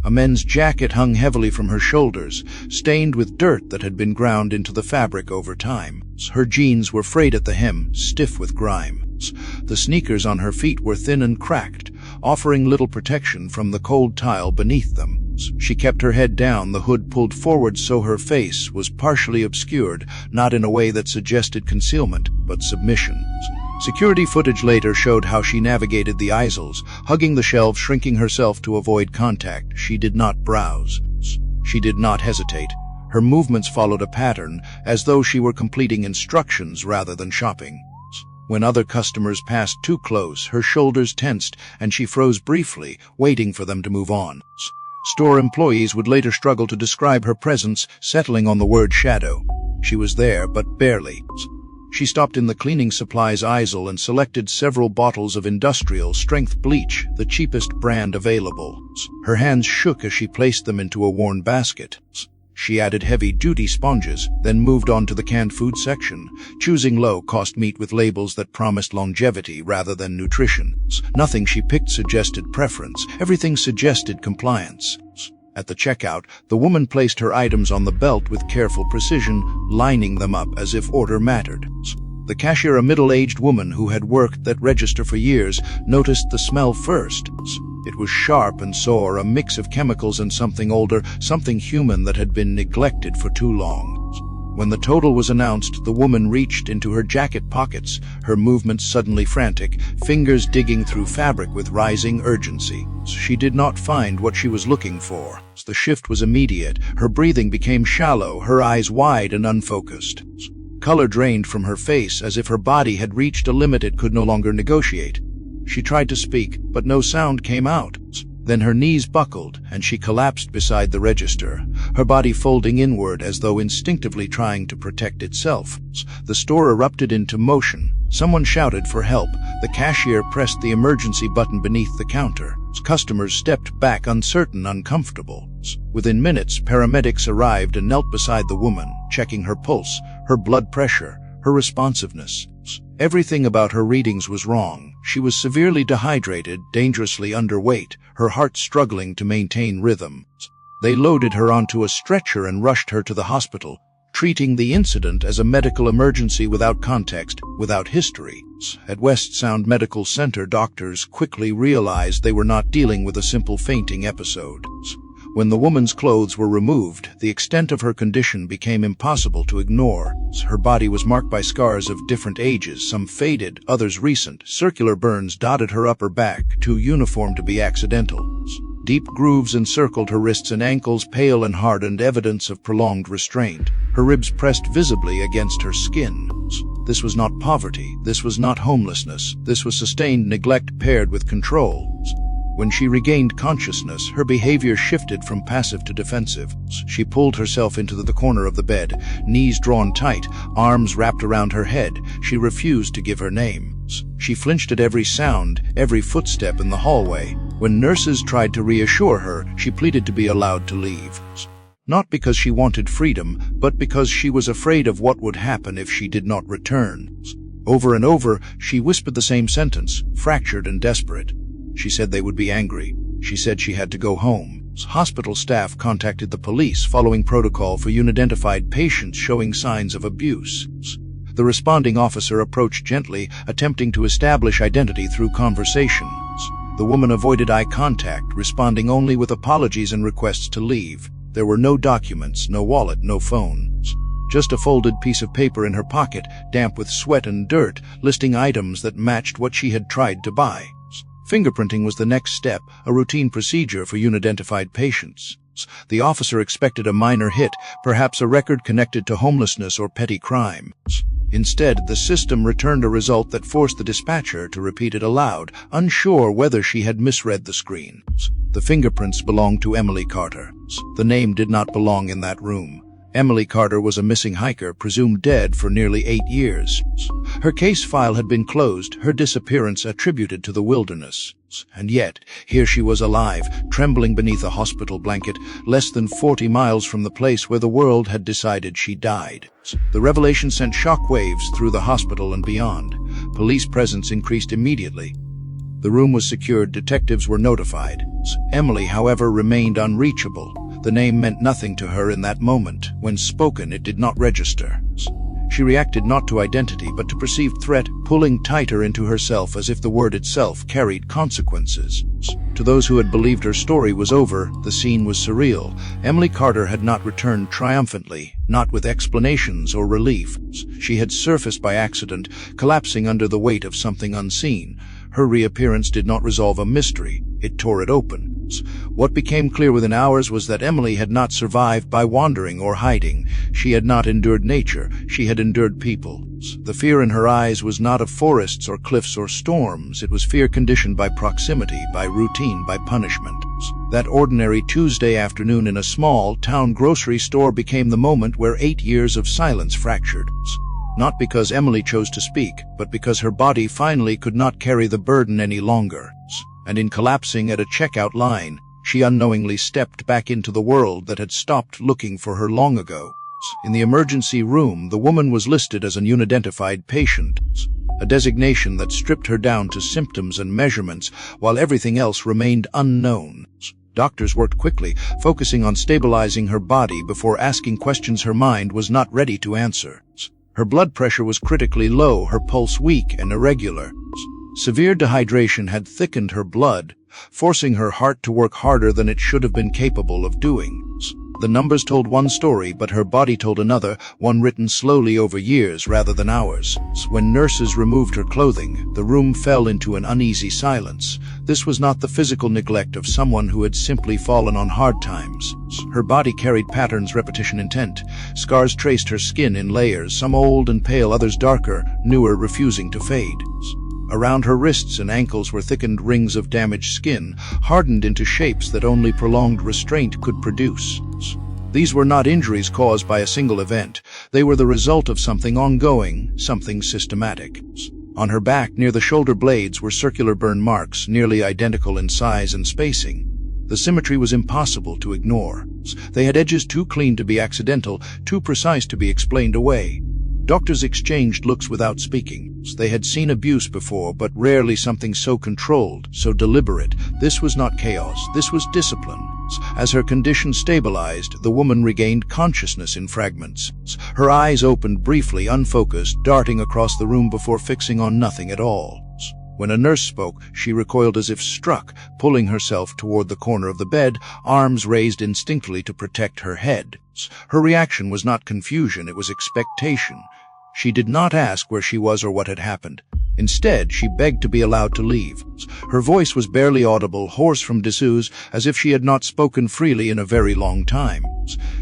A men's jacket hung heavily from her shoulders, stained with dirt that had been ground into the fabric over time. Her jeans were frayed at the hem, stiff with grime. The sneakers on her feet were thin and cracked, offering little protection from the cold tile beneath them. She kept her head down, the hood pulled forward so her face was partially obscured, not in a way that suggested concealment, but submission. Security footage later showed how she navigated the aisles, hugging the shelves, shrinking herself to avoid contact. She did not browse. She did not hesitate. Her movements followed a pattern, as though she were completing instructions rather than shopping. When other customers passed too close, her shoulders tensed, and she froze briefly, waiting for them to move on. Store employees would later struggle to describe her presence, settling on the word shadow. She was there, but barely. She stopped in the cleaning supplies aisle and selected several bottles of industrial-strength bleach, the cheapest brand available. Her hands shook as she placed them into a worn basket. She added heavy-duty sponges, then moved on to the canned food section, choosing low-cost meat with labels that promised longevity rather than nutrition. Nothing she picked suggested preference. Everything suggested compliance. At the checkout, the woman placed her items on the belt with careful precision, lining them up as if order mattered. The cashier, a middle-aged woman who had worked that register for years, noticed the smell first. It was sharp and sour, a mix of chemicals and something older, something human that had been neglected for too long. When the total was announced, the woman reached into her jacket pockets, her movements suddenly frantic, fingers digging through fabric with rising urgency. She did not find what she was looking for. The shift was immediate. Her breathing became shallow, her eyes wide and unfocused. Color drained from her face as if her body had reached a limit it could no longer negotiate. She tried to speak, but no sound came out. Then her knees buckled, and she collapsed beside the register, her body folding inward as though instinctively trying to protect itself. The store erupted into motion. Someone shouted for help. The cashier pressed the emergency button beneath the counter. Customers stepped back, uncertain, uncomfortable. Within minutes, paramedics arrived and knelt beside the woman, checking her pulse, her blood pressure, her responsiveness. Everything about her readings was wrong. She was severely dehydrated, dangerously underweight, her heart struggling to maintain rhythm. They loaded her onto a stretcher and rushed her to the hospital, treating the incident as a medical emergency without context, without history. At West Sound Medical Center, doctors quickly realized they were not dealing with a simple fainting episode. When the woman's clothes were removed, the extent of her condition became impossible to ignore. Her body was marked by scars of different ages, some faded, others recent. Circular burns dotted her upper back, too uniform to be accidental. Deep grooves encircled her wrists and ankles, pale and hardened, evidence of prolonged restraint. Her ribs pressed visibly against her skin. This was not poverty. This was not homelessness. This was sustained neglect paired with control. When she regained consciousness, her behavior shifted from passive to defensive. She pulled herself into the corner of the bed, knees drawn tight, arms wrapped around her head. She refused to give her name. She flinched at every sound, every footstep in the hallway. When nurses tried to reassure her, she pleaded to be allowed to leave. Not because she wanted freedom, but because she was afraid of what would happen if she did not return. Over and over, she whispered the same sentence, fractured and desperate. She said they would be angry. She said she had to go home. Hospital staff contacted the police following protocol for unidentified patients showing signs of abuse. The responding officer approached gently, attempting to establish identity through conversation. The woman avoided eye contact, responding only with apologies and requests to leave. There were no documents, no wallet, no phone. Just a folded piece of paper in her pocket, damp with sweat and dirt, listing items that matched what she had tried to buy. Fingerprinting was the next step, a routine procedure for unidentified patients. The officer expected a minor hit, perhaps a record connected to homelessness or petty crime. Instead, the system returned a result that forced the dispatcher to repeat it aloud, unsure whether she had misread the screen. The fingerprints belonged to Emily Carter. The name did not belong in that room. Emily Carter was a missing hiker, presumed dead for nearly 8 years. Her case file had been closed, her disappearance attributed to the wilderness. And yet, here she was alive, trembling beneath a hospital blanket, less than 40 miles from the place where the world had decided she died. The revelation sent shockwaves through the hospital and beyond. Police presence increased immediately. The room was secured, detectives were notified. Emily, however, remained unreachable. The name meant nothing to her in that moment. When spoken, it did not register. She reacted not to identity, but to perceived threat, pulling tighter into herself as if the word itself carried consequences. To those who had believed her story was over, the scene was surreal. Emily Carter had not returned triumphantly, not with explanations or relief. She had surfaced by accident, collapsing under the weight of something unseen. Her reappearance did not resolve a mystery. It tore it open. What became clear within hours was that Emily had not survived by wandering or hiding. She had not endured nature. She had endured people. The fear in her eyes was not of forests or cliffs or storms. It was fear conditioned by proximity, by routine, by punishment. That ordinary Tuesday afternoon in a small town grocery store became the moment where 8 years of silence fractured. not because Emily chose to speak, but because her body finally could not carry the burden any longer. And in collapsing at a checkout line, she unknowingly stepped back into the world that had stopped looking for her long ago. In the emergency room, the woman was listed as an unidentified patient, a designation that stripped her down to symptoms and measurements, while everything else remained unknown. Doctors worked quickly, focusing on stabilizing her body before asking questions her mind was not ready to answer. Her blood pressure was critically low, her pulse weak and irregular. Severe dehydration had thickened her blood, forcing her heart to work harder than it should have been capable of doing. The numbers told one story, but her body told another, one written slowly over years rather than hours. When nurses removed her clothing, the room fell into an uneasy silence. This was not the physical neglect of someone who had simply fallen on hard times. Her body carried patterns, repetition, intent. Scars traced her skin in layers, some old and pale, others darker, newer, refusing to fade. Around her wrists and ankles were thickened rings of damaged skin, hardened into shapes that only prolonged restraint could produce. These were not injuries caused by a single event. They were the result of something ongoing, something systematic. On her back, near the shoulder blades, were circular burn marks, nearly identical in size and spacing. The symmetry was impossible to ignore. They had edges too clean to be accidental, too precise to be explained away. Doctors exchanged looks without speaking. They had seen abuse before, but rarely something so controlled, so deliberate. This was not chaos, this was discipline. As her condition stabilized, the woman regained consciousness in fragments. Her eyes opened briefly, unfocused, darting across the room before fixing on nothing at all. When a nurse spoke, she recoiled as if struck, pulling herself toward the corner of the bed, arms raised instinctively to protect her head. Her reaction was not confusion, it was expectation. She did not ask where she was or what had happened. Instead, she begged to be allowed to leave. Her voice was barely audible, hoarse from disuse, as if she had not spoken freely in a very long time.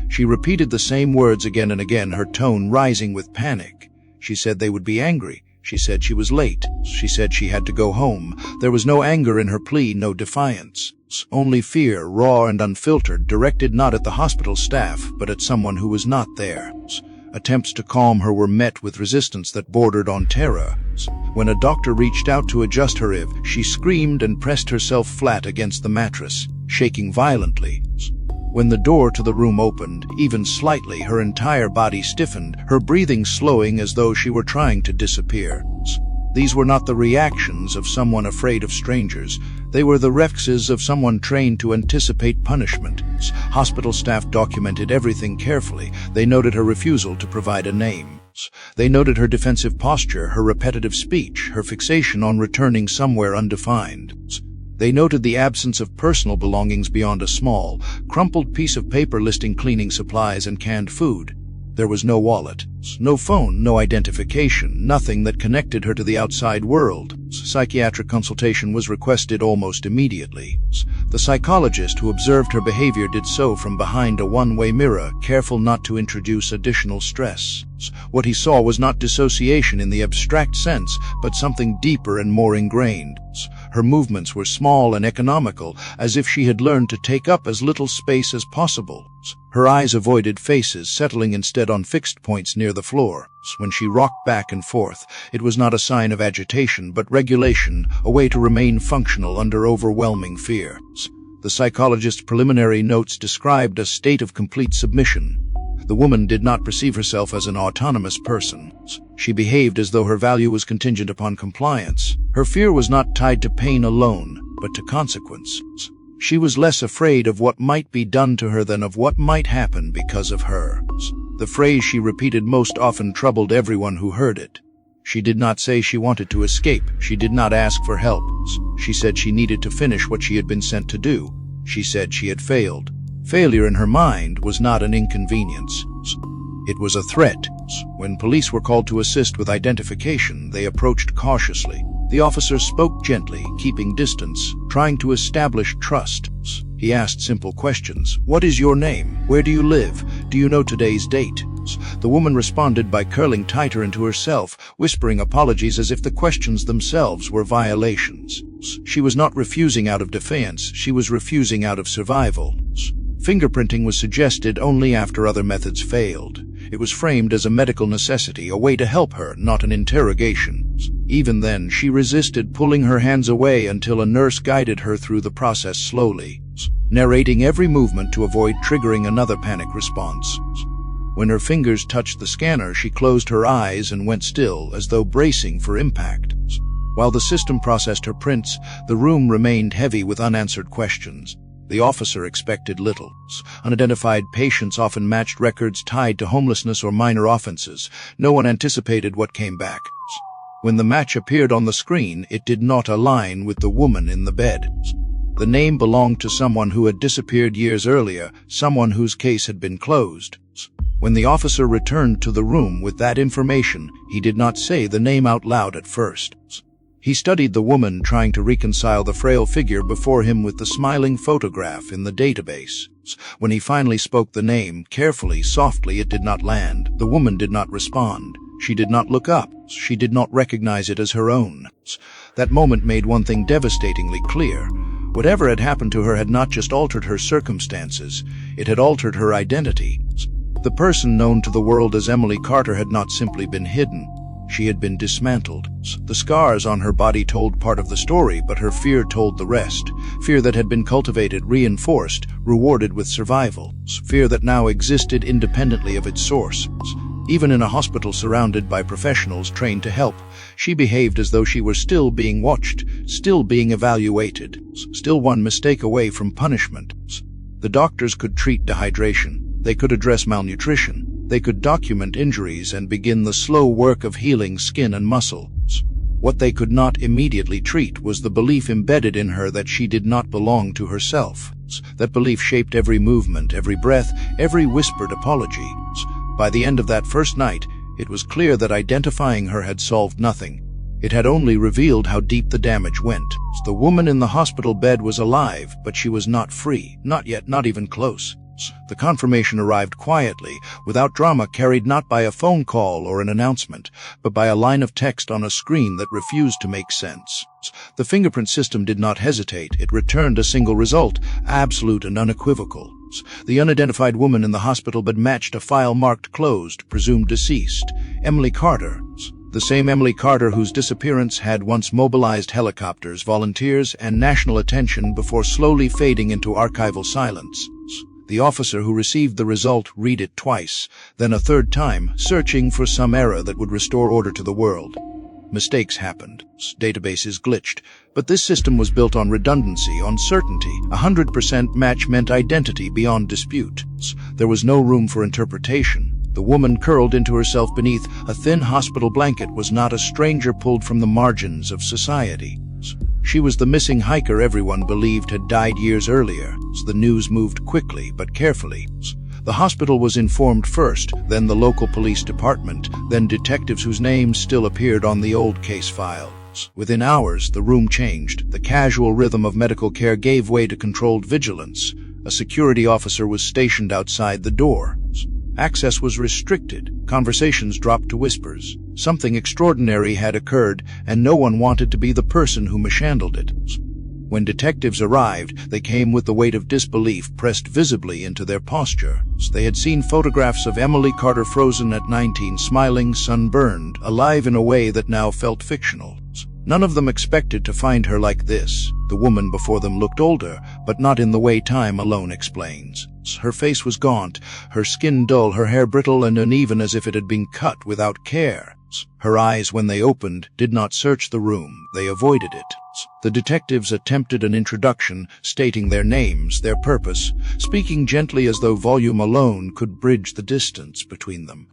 She repeated the same words again and again, her tone rising with panic. She said they would be angry. She said she was late. She said she had to go home. There was no anger in her plea, no defiance. Only fear, raw and unfiltered, directed not at the hospital staff, but at someone who was not there. Attempts to calm her were met with resistance that bordered on terror. When a doctor reached out to adjust her IV, she screamed and pressed herself flat against the mattress, shaking violently. When the door to the room opened, even slightly, her entire body stiffened, her breathing slowing as though she were trying to disappear. These were not the reactions of someone afraid of strangers. They were the reflexes of someone trained to anticipate punishment. Hospital staff documented everything carefully. They noted her refusal to provide a name. They noted her defensive posture, her repetitive speech, her fixation on returning somewhere undefined. They noted the absence of personal belongings beyond a small, crumpled piece of paper listing cleaning supplies and canned food. There was no wallet, no phone, no identification, nothing that connected her to the outside world. Psychiatric consultation was requested almost immediately. The psychologist who observed her behavior did so from behind a one-way mirror, careful not to introduce additional stress. What he saw was not dissociation in the abstract sense, but something deeper and more ingrained. Her movements were small and economical, as if she had learned to take up as little space as possible. Her eyes avoided faces, settling instead on fixed points near the floor. When she rocked back and forth, it was not a sign of agitation, but regulation, a way to remain functional under overwhelming fear. The psychologist's preliminary notes described a state of complete submission. The woman did not perceive herself as an autonomous person. She behaved as though her value was contingent upon compliance. Her fear was not tied to pain alone, but to consequence. She was less afraid of what might be done to her than of what might happen because of her. The phrase she repeated most often troubled everyone who heard it. She did not say she wanted to escape. She did not ask for help. She said she needed to finish what she had been sent to do. She said she had failed. Failure in her mind was not an inconvenience. It was a threat. When police were called to assist with identification, they approached cautiously. The officer spoke gently, keeping distance, trying to establish trust. He asked simple questions. What is your name? Where do you live? Do you know today's date? The woman responded by curling tighter into herself, whispering apologies as if the questions themselves were violations. She was not refusing out of defiance, she was refusing out of survival. Fingerprinting was suggested only after other methods failed. It was framed as a medical necessity, a way to help her, not an interrogation. Even then, she resisted, pulling her hands away until a nurse guided her through the process slowly, narrating every movement to avoid triggering another panic response. When her fingers touched the scanner, she closed her eyes and went still, as though bracing for impact. While the system processed her prints, the room remained heavy with unanswered questions. The officer expected little. Unidentified patients often matched records tied to homelessness or minor offenses. No one anticipated what came back. When the match appeared on the screen, it did not align with the woman in the bed. The name belonged to someone who had disappeared years earlier, someone whose case had been closed. When the officer returned to the room with that information, he did not say the name out loud at first. He studied the woman, trying to reconcile the frail figure before him with the smiling photograph in the database. When he finally spoke the name, carefully, softly, it did not land. The woman did not respond. She did not look up. She did not recognize it as her own. That moment made one thing devastatingly clear. Whatever had happened to her had not just altered her circumstances, it had altered her identity. The person known to the world as Emily Carter had not simply been hidden. She had been dismantled. The scars on her body told part of the story, but her fear told the rest. Fear that had been cultivated, reinforced, rewarded with survival. Fear that now existed independently of its source. Even in a hospital surrounded by professionals trained to help, she behaved as though she were still being watched, still being evaluated, still one mistake away from punishment. The doctors could treat dehydration. They could address malnutrition. They could document injuries and begin the slow work of healing skin and muscles. What they could not immediately treat was the belief embedded in her that she did not belong to herself. That belief shaped every movement, every breath, every whispered apology. By the end of that first night, it was clear that identifying her had solved nothing. It had only revealed how deep the damage went. The woman in the hospital bed was alive, but she was not free. Not yet, not even close. The confirmation arrived quietly, without drama, carried not by a phone call or an announcement, but by a line of text on a screen that refused to make sense. The fingerprint system did not hesitate. It returned a single result, absolute and unequivocal. The unidentified woman in the hospital bed matched a file marked closed, presumed deceased. Emily Carter. The same Emily Carter whose disappearance had once mobilized helicopters, volunteers, and national attention before slowly fading into archival silence. The officer who received the result read it twice, then a third time, searching for some error that would restore order to the world. Mistakes happened. Databases glitched. But this system was built on redundancy, on certainty. 100% match meant identity beyond dispute. There was no room for interpretation. The woman curled into herself beneath a thin hospital blanket was not a stranger pulled from the margins of society. She was the missing hiker everyone believed had died years earlier. The news moved quickly but carefully. The hospital was informed first, then the local police department, then detectives whose names still appeared on the old case file. Within hours, the room changed. The casual rhythm of medical care gave way to controlled vigilance. A security officer was stationed outside the door. Access was restricted. Conversations dropped to whispers. Something extraordinary had occurred, and no one wanted to be the person who mishandled it. When detectives arrived, they came with the weight of disbelief pressed visibly into their posture. They had seen photographs of Emily Carter frozen at 19, smiling, sunburned, alive in a way that now felt fictional. None of them expected to find her like this. The woman before them looked older, but not in the way time alone explains. Her face was gaunt, her skin dull, her hair brittle and uneven as if it had been cut without care. Her eyes, when they opened, did not search the room. They avoided it. The detectives attempted an introduction, stating their names, their purpose, speaking gently as though volume alone could bridge the distance between them.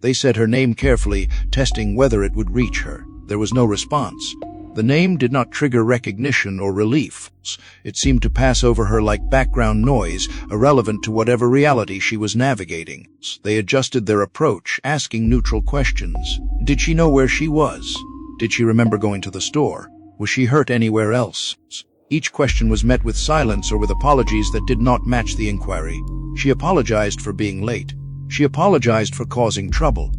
They said her name carefully, testing whether it would reach her. There was no response. The name did not trigger recognition or relief. It seemed to pass over her like background noise, irrelevant to whatever reality she was navigating. They adjusted their approach, asking neutral questions. Did she know where she was? Did she remember going to the store? Was she hurt anywhere else? Each question was met with silence or with apologies that did not match the inquiry. She apologized for being late. She apologized for causing trouble.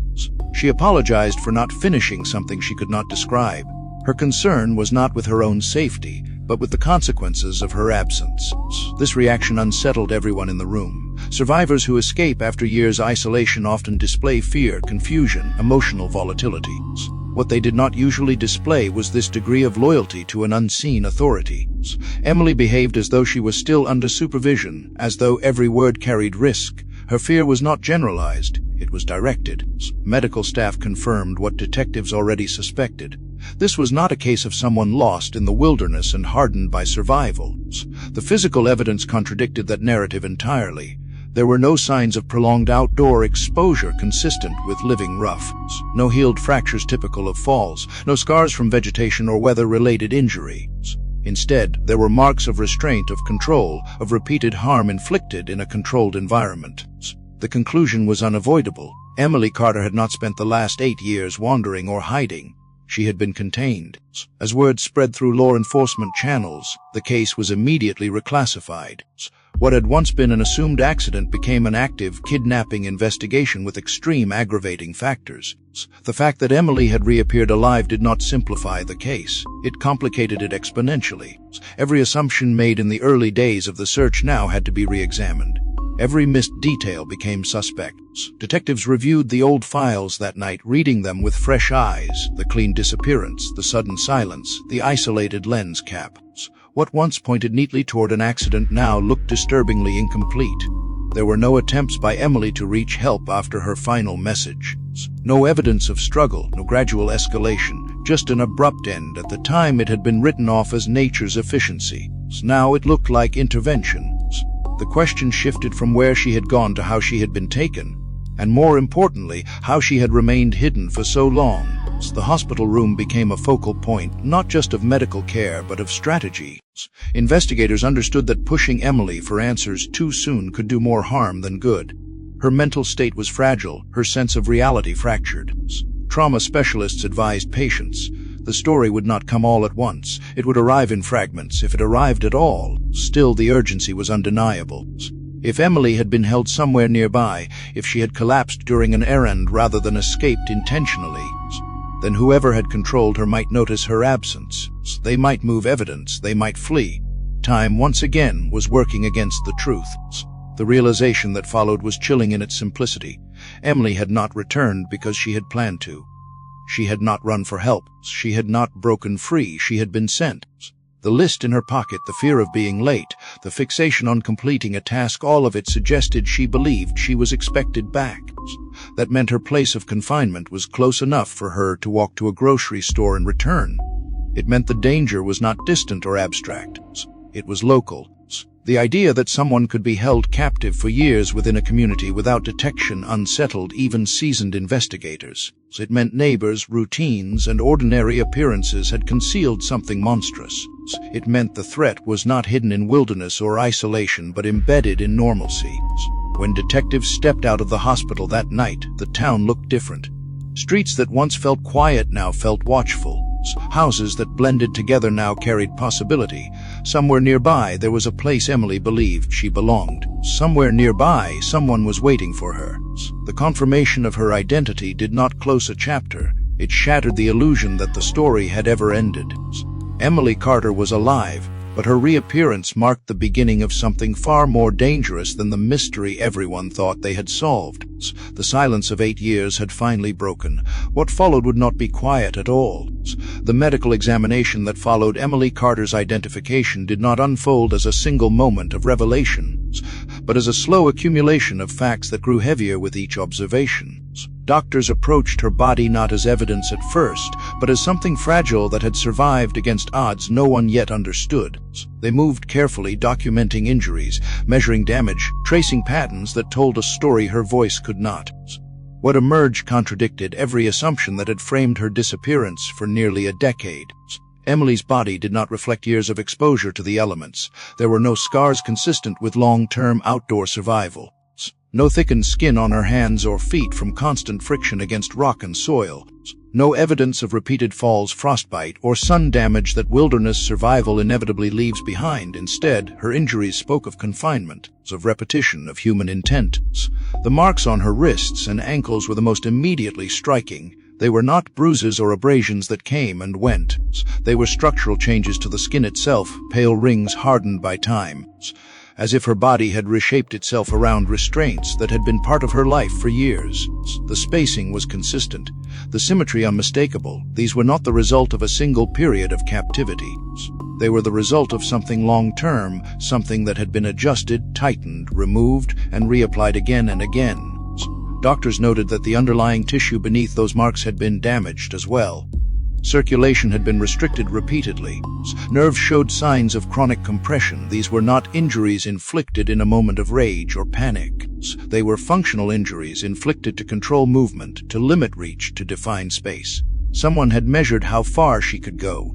She apologized for not finishing something she could not describe. Her concern was not with her own safety, but with the consequences of her absence. This reaction unsettled everyone in the room. Survivors who escape after years' isolation often display fear, confusion, emotional volatility. What they did not usually display was this degree of loyalty to an unseen authority. Emily behaved as though she was still under supervision, as though every word carried risk. Her fear was not generalized, it was directed. Medical staff confirmed what detectives already suspected. This was not a case of someone lost in the wilderness and hardened by survival. The physical evidence contradicted that narrative entirely. There were no signs of prolonged outdoor exposure consistent with living rough. No healed fractures typical of falls, no scars from vegetation or weather-related injury. Instead, there were marks of restraint, of control, of repeated harm inflicted in a controlled environment. The conclusion was unavoidable. Emily Carter had not spent the last 8 years wandering or hiding. She had been contained. As word spread through law enforcement channels, the case was immediately reclassified. What had once been an assumed accident became an active kidnapping investigation with extreme aggravating factors. The fact that Emily had reappeared alive did not simplify the case. It complicated it exponentially. Every assumption made in the early days of the search now had to be re-examined. Every missed detail became suspect. Detectives reviewed the old files that night, reading them with fresh eyes. The clean disappearance, the sudden silence, the isolated lens cap. What once pointed neatly toward an accident now looked disturbingly incomplete. There were no attempts by Emily to reach help after her final message. No evidence of struggle, no gradual escalation, just an abrupt end. At the time it had been written off as nature's efficiency. Now it looked like intervention. The question shifted from where she had gone to how she had been taken, and more importantly, how she had remained hidden for so long. The hospital room became a focal point, not just of medical care, but of strategy. Investigators understood that pushing Emily for answers too soon could do more harm than good. Her mental state was fragile, her sense of reality fractured. Trauma specialists advised patience. The story would not come all at once. It would arrive in fragments, if it arrived at all. Still, the urgency was undeniable. If Emily had been held somewhere nearby, if she had collapsed during an errand rather than escaped intentionally, then whoever had controlled her might notice her absence. They might move evidence, they might flee. Time, once again, was working against the truth. The realization that followed was chilling in its simplicity. Emily had not returned because she had planned to. She had not run for help. She had not broken free. She had been sent. The list in her pocket, the fear of being late, the fixation on completing a task, all of it suggested she believed she was expected back. That meant her place of confinement was close enough for her to walk to a grocery store and return. It meant the danger was not distant or abstract. It was local. The idea that someone could be held captive for years within a community without detection unsettled even seasoned investigators. It meant neighbors, routines, and ordinary appearances had concealed something monstrous. It meant the threat was not hidden in wilderness or isolation, but embedded in normalcy. When detectives stepped out of the hospital that night, the town looked different. Streets that once felt quiet now felt watchful. Houses that blended together now carried possibility. Somewhere nearby, there was a place Emily believed she belonged. Somewhere nearby, someone was waiting for her. The confirmation of her identity did not close a chapter. It shattered the illusion that the story had ever ended. Emily Carter was alive, but her reappearance marked the beginning of something far more dangerous than the mystery everyone thought they had solved. The silence of 8 years had finally broken. What followed would not be quiet at all. The medical examination that followed Emily Carter's identification did not unfold as a single moment of revelation, but as a slow accumulation of facts that grew heavier with each observation. Doctors approached her body not as evidence at first, but as something fragile that had survived against odds no one yet understood. They moved carefully, documenting injuries, measuring damage, tracing patterns that told a story her voice could not. What emerged contradicted every assumption that had framed her disappearance for nearly a decade. Emily's body did not reflect years of exposure to the elements. There were no scars consistent with long-term outdoor survival. No thickened skin on her hands or feet from constant friction against rock and soil. No evidence of repeated falls, frostbite, or sun damage that wilderness survival inevitably leaves behind. Instead, her injuries spoke of confinement, of repetition, of human intent. The marks on her wrists and ankles were the most immediately striking. They were not bruises or abrasions that came and went. They were structural changes to the skin itself, pale rings hardened by time. as if her body had reshaped itself around restraints that had been part of her life for years. The spacing was consistent, the symmetry unmistakable. These were not the result of a single period of captivity. They were the result of something long-term, something that had been adjusted, tightened, removed, and reapplied again and again. Doctors noted that the underlying tissue beneath those marks had been damaged as well. Circulation had been restricted repeatedly. Nerves showed signs of chronic compression. These were not injuries inflicted in a moment of rage or panic. They were functional injuries inflicted to control movement, to limit reach, to define space. Someone had measured how far she could go.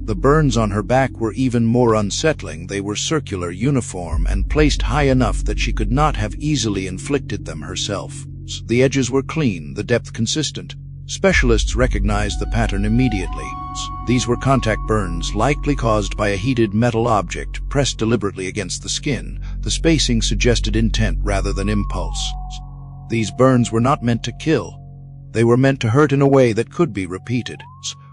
The burns on her back were even more unsettling. They were circular, uniform, and placed high enough that she could not have easily inflicted them herself. The edges were clean, the depth consistent. Specialists recognized the pattern immediately. These were contact burns, likely caused by a heated metal object pressed deliberately against the skin. The spacing suggested intent rather than impulse. These burns were not meant to kill. They were meant to hurt in a way that could be repeated.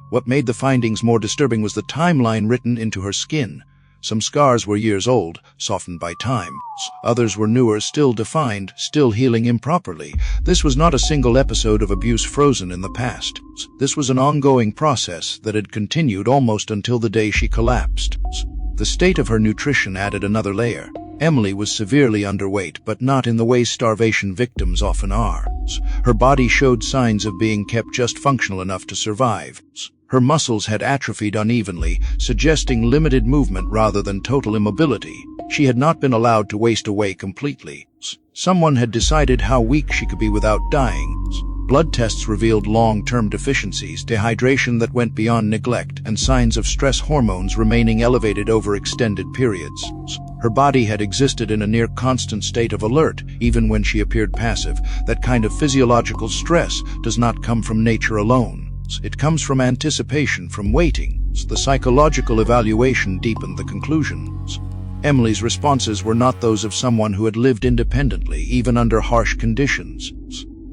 What made the findings more disturbing was the timeline written into her skin. Some scars were years old, softened by time. Others were newer, still defined, still healing improperly. This was not a single episode of abuse frozen in the past. This was an ongoing process that had continued almost until the day she collapsed. The state of her nutrition added another layer. Emily was severely underweight, but not in the way starvation victims often are. Her body showed signs of being kept just functional enough to survive. Her muscles had atrophied unevenly, suggesting limited movement rather than total immobility. She had not been allowed to waste away completely. Someone had decided how weak she could be without dying. Blood tests revealed long-term deficiencies, dehydration that went beyond neglect, and signs of stress hormones remaining elevated over extended periods. Her body had existed in a near-constant state of alert, even when she appeared passive. That kind of physiological stress does not come from nature alone. It comes from anticipation, from waiting. The psychological evaluation deepened the conclusions. Emily's responses were not those of someone who had lived independently, even under harsh conditions.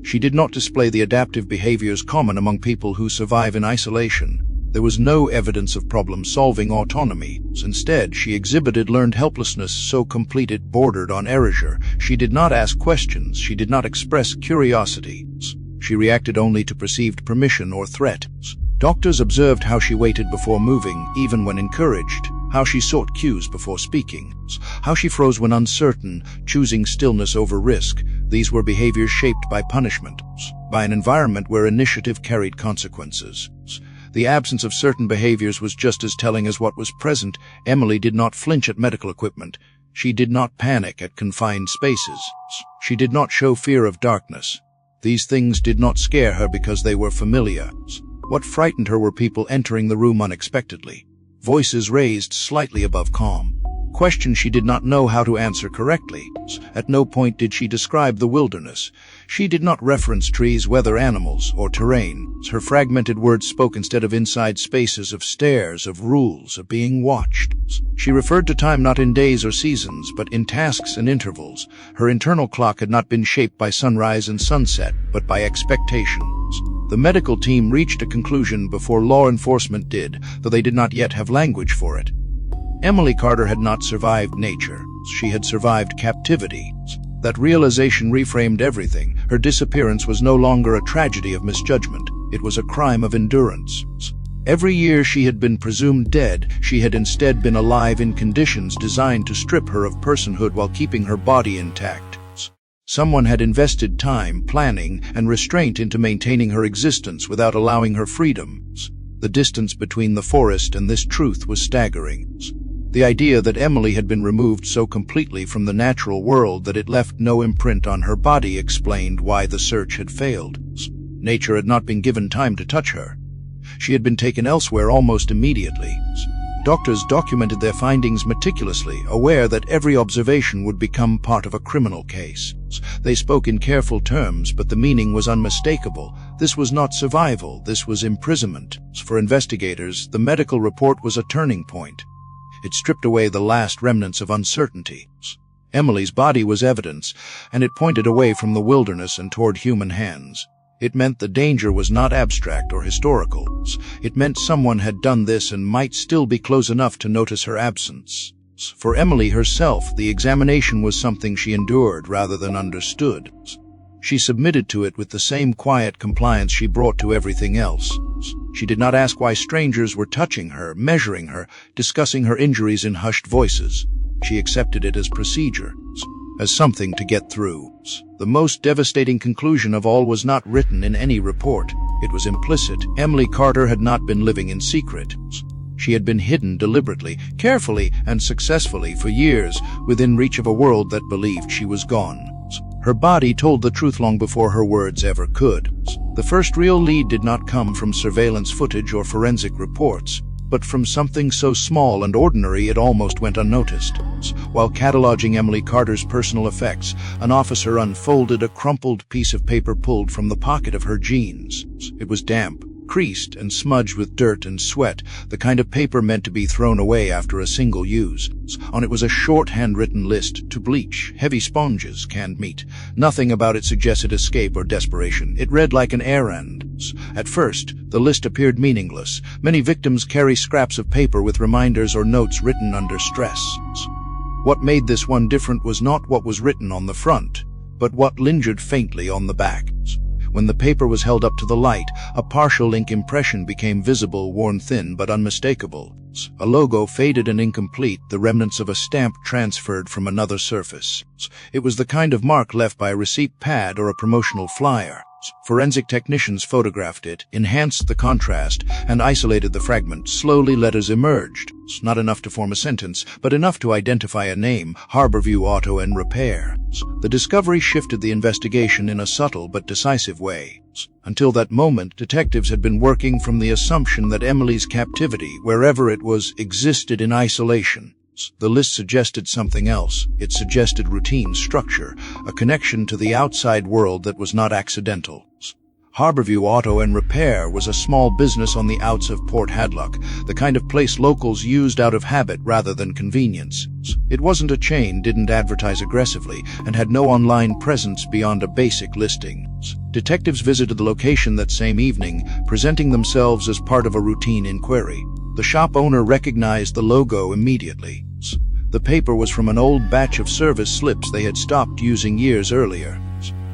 She did not display the adaptive behaviors common among people who survive in isolation. There was no evidence of problem-solving autonomy. Instead, she exhibited learned helplessness so complete it bordered on erasure. She did not ask questions. She did not express curiosity. She reacted only to perceived permission or threat. Doctors observed how she waited before moving, even when encouraged, how she sought cues before speaking, how she froze when uncertain, choosing stillness over risk. These were behaviors shaped by punishment, by an environment where initiative carried consequences. The absence of certain behaviors was just as telling as what was present. Emily did not flinch at medical equipment. She did not panic at confined spaces. She did not show fear of darkness. These things did not scare her because they were familiar. What frightened her were people entering the room unexpectedly, voices raised slightly above calm, questions she did not know how to answer correctly. At no point did she describe the wilderness. She did not reference trees, weather, animals, or terrain. Her fragmented words spoke instead of inside spaces, of stairs, of rules, of being watched. She referred to time not in days or seasons, but in tasks and intervals. Her internal clock had not been shaped by sunrise and sunset, but by expectations. The medical team reached a conclusion before law enforcement did, though they did not yet have language for it. Emily Carter had not survived nature. She had survived captivity. That realization reframed everything. Her disappearance was no longer a tragedy of misjudgment. It was a crime of endurance. Every year she had been presumed dead, she had instead been alive in conditions designed to strip her of personhood while keeping her body intact. Someone had invested time, planning, and restraint into maintaining her existence without allowing her freedom. The distance between the forest and this truth was staggering. The idea that Emily had been removed so completely from the natural world that it left no imprint on her body explained why the search had failed. Nature had not been given time to touch her. She had been taken elsewhere almost immediately. Doctors documented their findings meticulously, aware that every observation would become part of a criminal case. They spoke in careful terms, but the meaning was unmistakable. This was not survival, this was imprisonment. For investigators, the medical report was a turning point. It stripped away the last remnants of uncertainty. Emily's body was evidence, and it pointed away from the wilderness and toward human hands. It meant the danger was not abstract or historical. It meant someone had done this and might still be close enough to notice her absence. For Emily herself, the examination was something she endured rather than understood. She submitted to it with the same quiet compliance she brought to everything else. She did not ask why strangers were touching her, measuring her, discussing her injuries in hushed voices. She accepted it as procedure, as something to get through. The most devastating conclusion of all was not written in any report. It was implicit. Emily Carter had not been living in secret. She had been hidden deliberately, carefully, and successfully for years within reach of a world that believed she was gone. Her body told the truth long before her words ever could. The first real lead did not come from surveillance footage or forensic reports, but from something so small and ordinary it almost went unnoticed. While cataloging Emily Carter's personal effects, an officer unfolded a crumpled piece of paper pulled from the pocket of her jeans. It was damp, creased, and smudged with dirt and sweat, the kind of paper meant to be thrown away after a single use. On it was a short handwritten list: to bleach, heavy sponges, canned meat. Nothing about it suggested escape or desperation. It read like an errand. At first, the list appeared meaningless. Many victims carry scraps of paper with reminders or notes written under stress. What made this one different was not what was written on the front, but what lingered faintly on the back. When the paper was held up to the light, a partial ink impression became visible, worn thin but unmistakable. A logo faded and incomplete, the remnants of a stamp transferred from another surface. It was the kind of mark left by a receipt pad or a promotional flyer. Forensic technicians photographed it, enhanced the contrast, and isolated the fragment. Slowly letters emerged. Not enough to form a sentence, but enough to identify a name: Harborview Auto and Repair. The discovery shifted the investigation in a subtle but decisive way. Until that moment, detectives had been working from the assumption that Emily's captivity, wherever it was, existed in isolation. The list suggested something else. It suggested routine, structure, a connection to the outside world that was not accidental. Harborview Auto and Repair was a small business on the outs of Port Hadlock, the kind of place locals used out of habit rather than convenience. It wasn't a chain, didn't advertise aggressively, and had no online presence beyond a basic listing. Detectives visited the location that same evening, presenting themselves as part of a routine inquiry. The shop owner recognized the logo immediately. The paper was from an old batch of service slips they had stopped using years earlier.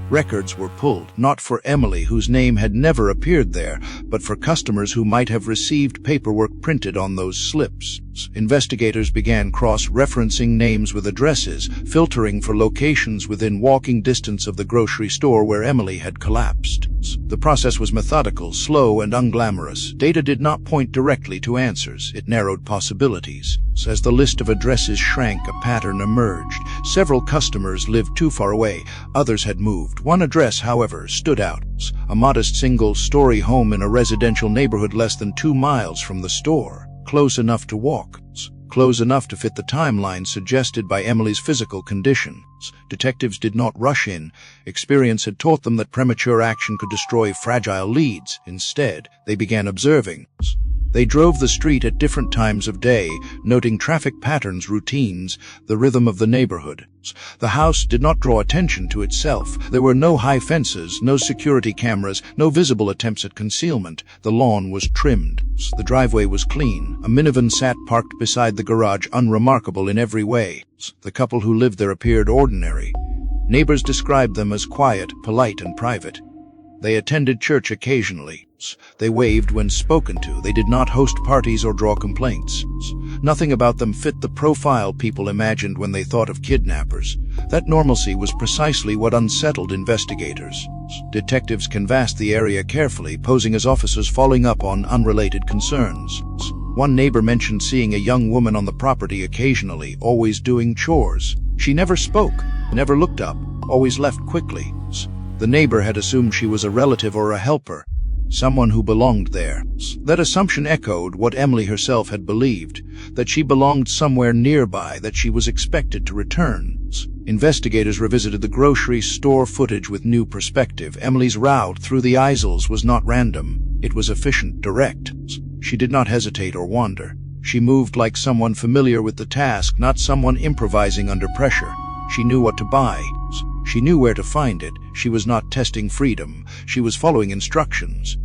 Records were pulled, not for Emily, whose name had never appeared there, but for customers who might have received paperwork printed on those slips. Investigators began cross-referencing names with addresses, filtering for locations within walking distance of the grocery store where Emily had collapsed. The process was methodical, slow, and unglamorous. Data did not point directly to answers. It narrowed possibilities. As the list of addresses shrank, a pattern emerged. Several customers lived too far away. Others had moved. One address, however, stood out. A modest single-story home in a residential neighborhood less than 2 miles from the store. Close enough to walk. Close enough to fit the timeline suggested by Emily's physical condition. Detectives did not rush in. Experience had taught them that premature action could destroy fragile leads. Instead, they began observing. They drove the street at different times of day, noting traffic patterns, routines, the rhythm of the neighborhood. The house did not draw attention to itself. There were no high fences, no security cameras, no visible attempts at concealment. The lawn was trimmed. The driveway was clean. A minivan sat parked beside the garage, unremarkable in every way. The couple who lived there appeared ordinary. Neighbors described them as quiet, polite, and private. They attended church occasionally. They waved when spoken to. They did not host parties or draw complaints. Nothing about them fit the profile people imagined when they thought of kidnappers. That normalcy was precisely what unsettled investigators. Detectives canvassed the area carefully, posing as officers following up on unrelated concerns. One neighbor mentioned seeing a young woman on the property occasionally, always doing chores. She never spoke, never looked up, always left quickly. The neighbor had assumed she was a relative or a helper, someone who belonged there. That assumption echoed what Emily herself had believed, that she belonged somewhere nearby, that she was expected to return. Investigators revisited the grocery store footage with new perspective. Emily's route through the aisles was not random. It was efficient, direct. She did not hesitate or wander. She moved like someone familiar with the task, not someone improvising under pressure. She knew what to buy. She knew where to find it. She was not testing freedom. She was following instructions.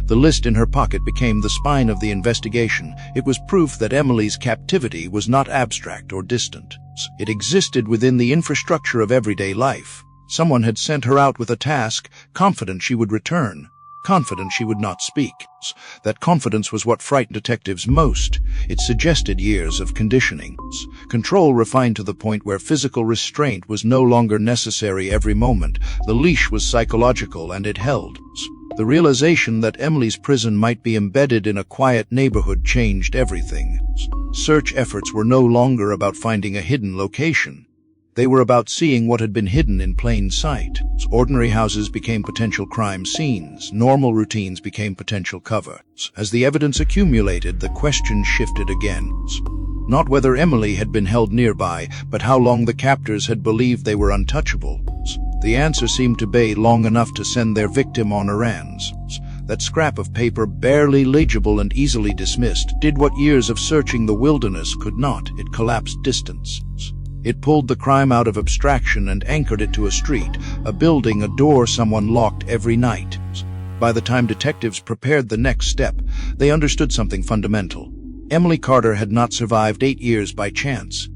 The list in her pocket became the spine of the investigation. It was proof that Emily's captivity was not abstract or distant. It existed within the infrastructure of everyday life. Someone had sent her out with a task, confident she would return, confident she would not speak. That confidence was what frightened detectives most. It suggested years of conditioning. Control refined to the point where physical restraint was no longer necessary every moment. The leash was psychological, and it held. The realization that Emily's prison might be embedded in a quiet neighborhood changed everything. Search efforts were no longer about finding a hidden location. They were about seeing what had been hidden in plain sight. Ordinary houses became potential crime scenes. Normal routines became potential cover. As the evidence accumulated, the question shifted again. Not whether Emily had been held nearby, but how long the captors had believed they were untouchable. The answer seemed to be long enough to send their victim on errands. That scrap of paper, barely legible and easily dismissed, did what years of searching the wilderness could not. It collapsed distance. It pulled the crime out of abstraction and anchored it to a street, a building, a door someone locked every night. By the time detectives prepared the next step, they understood something fundamental. Emily Carter had not survived 8 years by chance.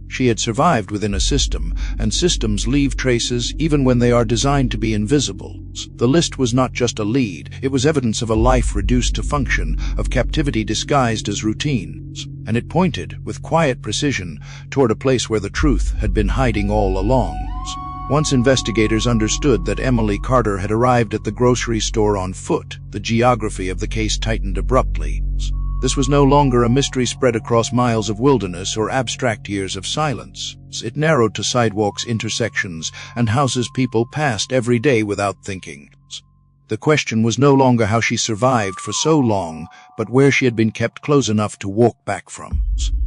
She had survived within a system, and systems leave traces even when they are designed to be invisible. The list was not just a lead, it was evidence of a life reduced to function, of captivity disguised as routine. And it pointed, with quiet precision, toward a place where the truth had been hiding all along. Once investigators understood that Emily Carter had arrived at the grocery store on foot, the geography of the case tightened abruptly. This was no longer a mystery spread across miles of wilderness or abstract years of silence. It narrowed to sidewalks, intersections, and houses people passed every day without thinking. The question was no longer how she survived for so long, but where she had been kept close enough to walk back from.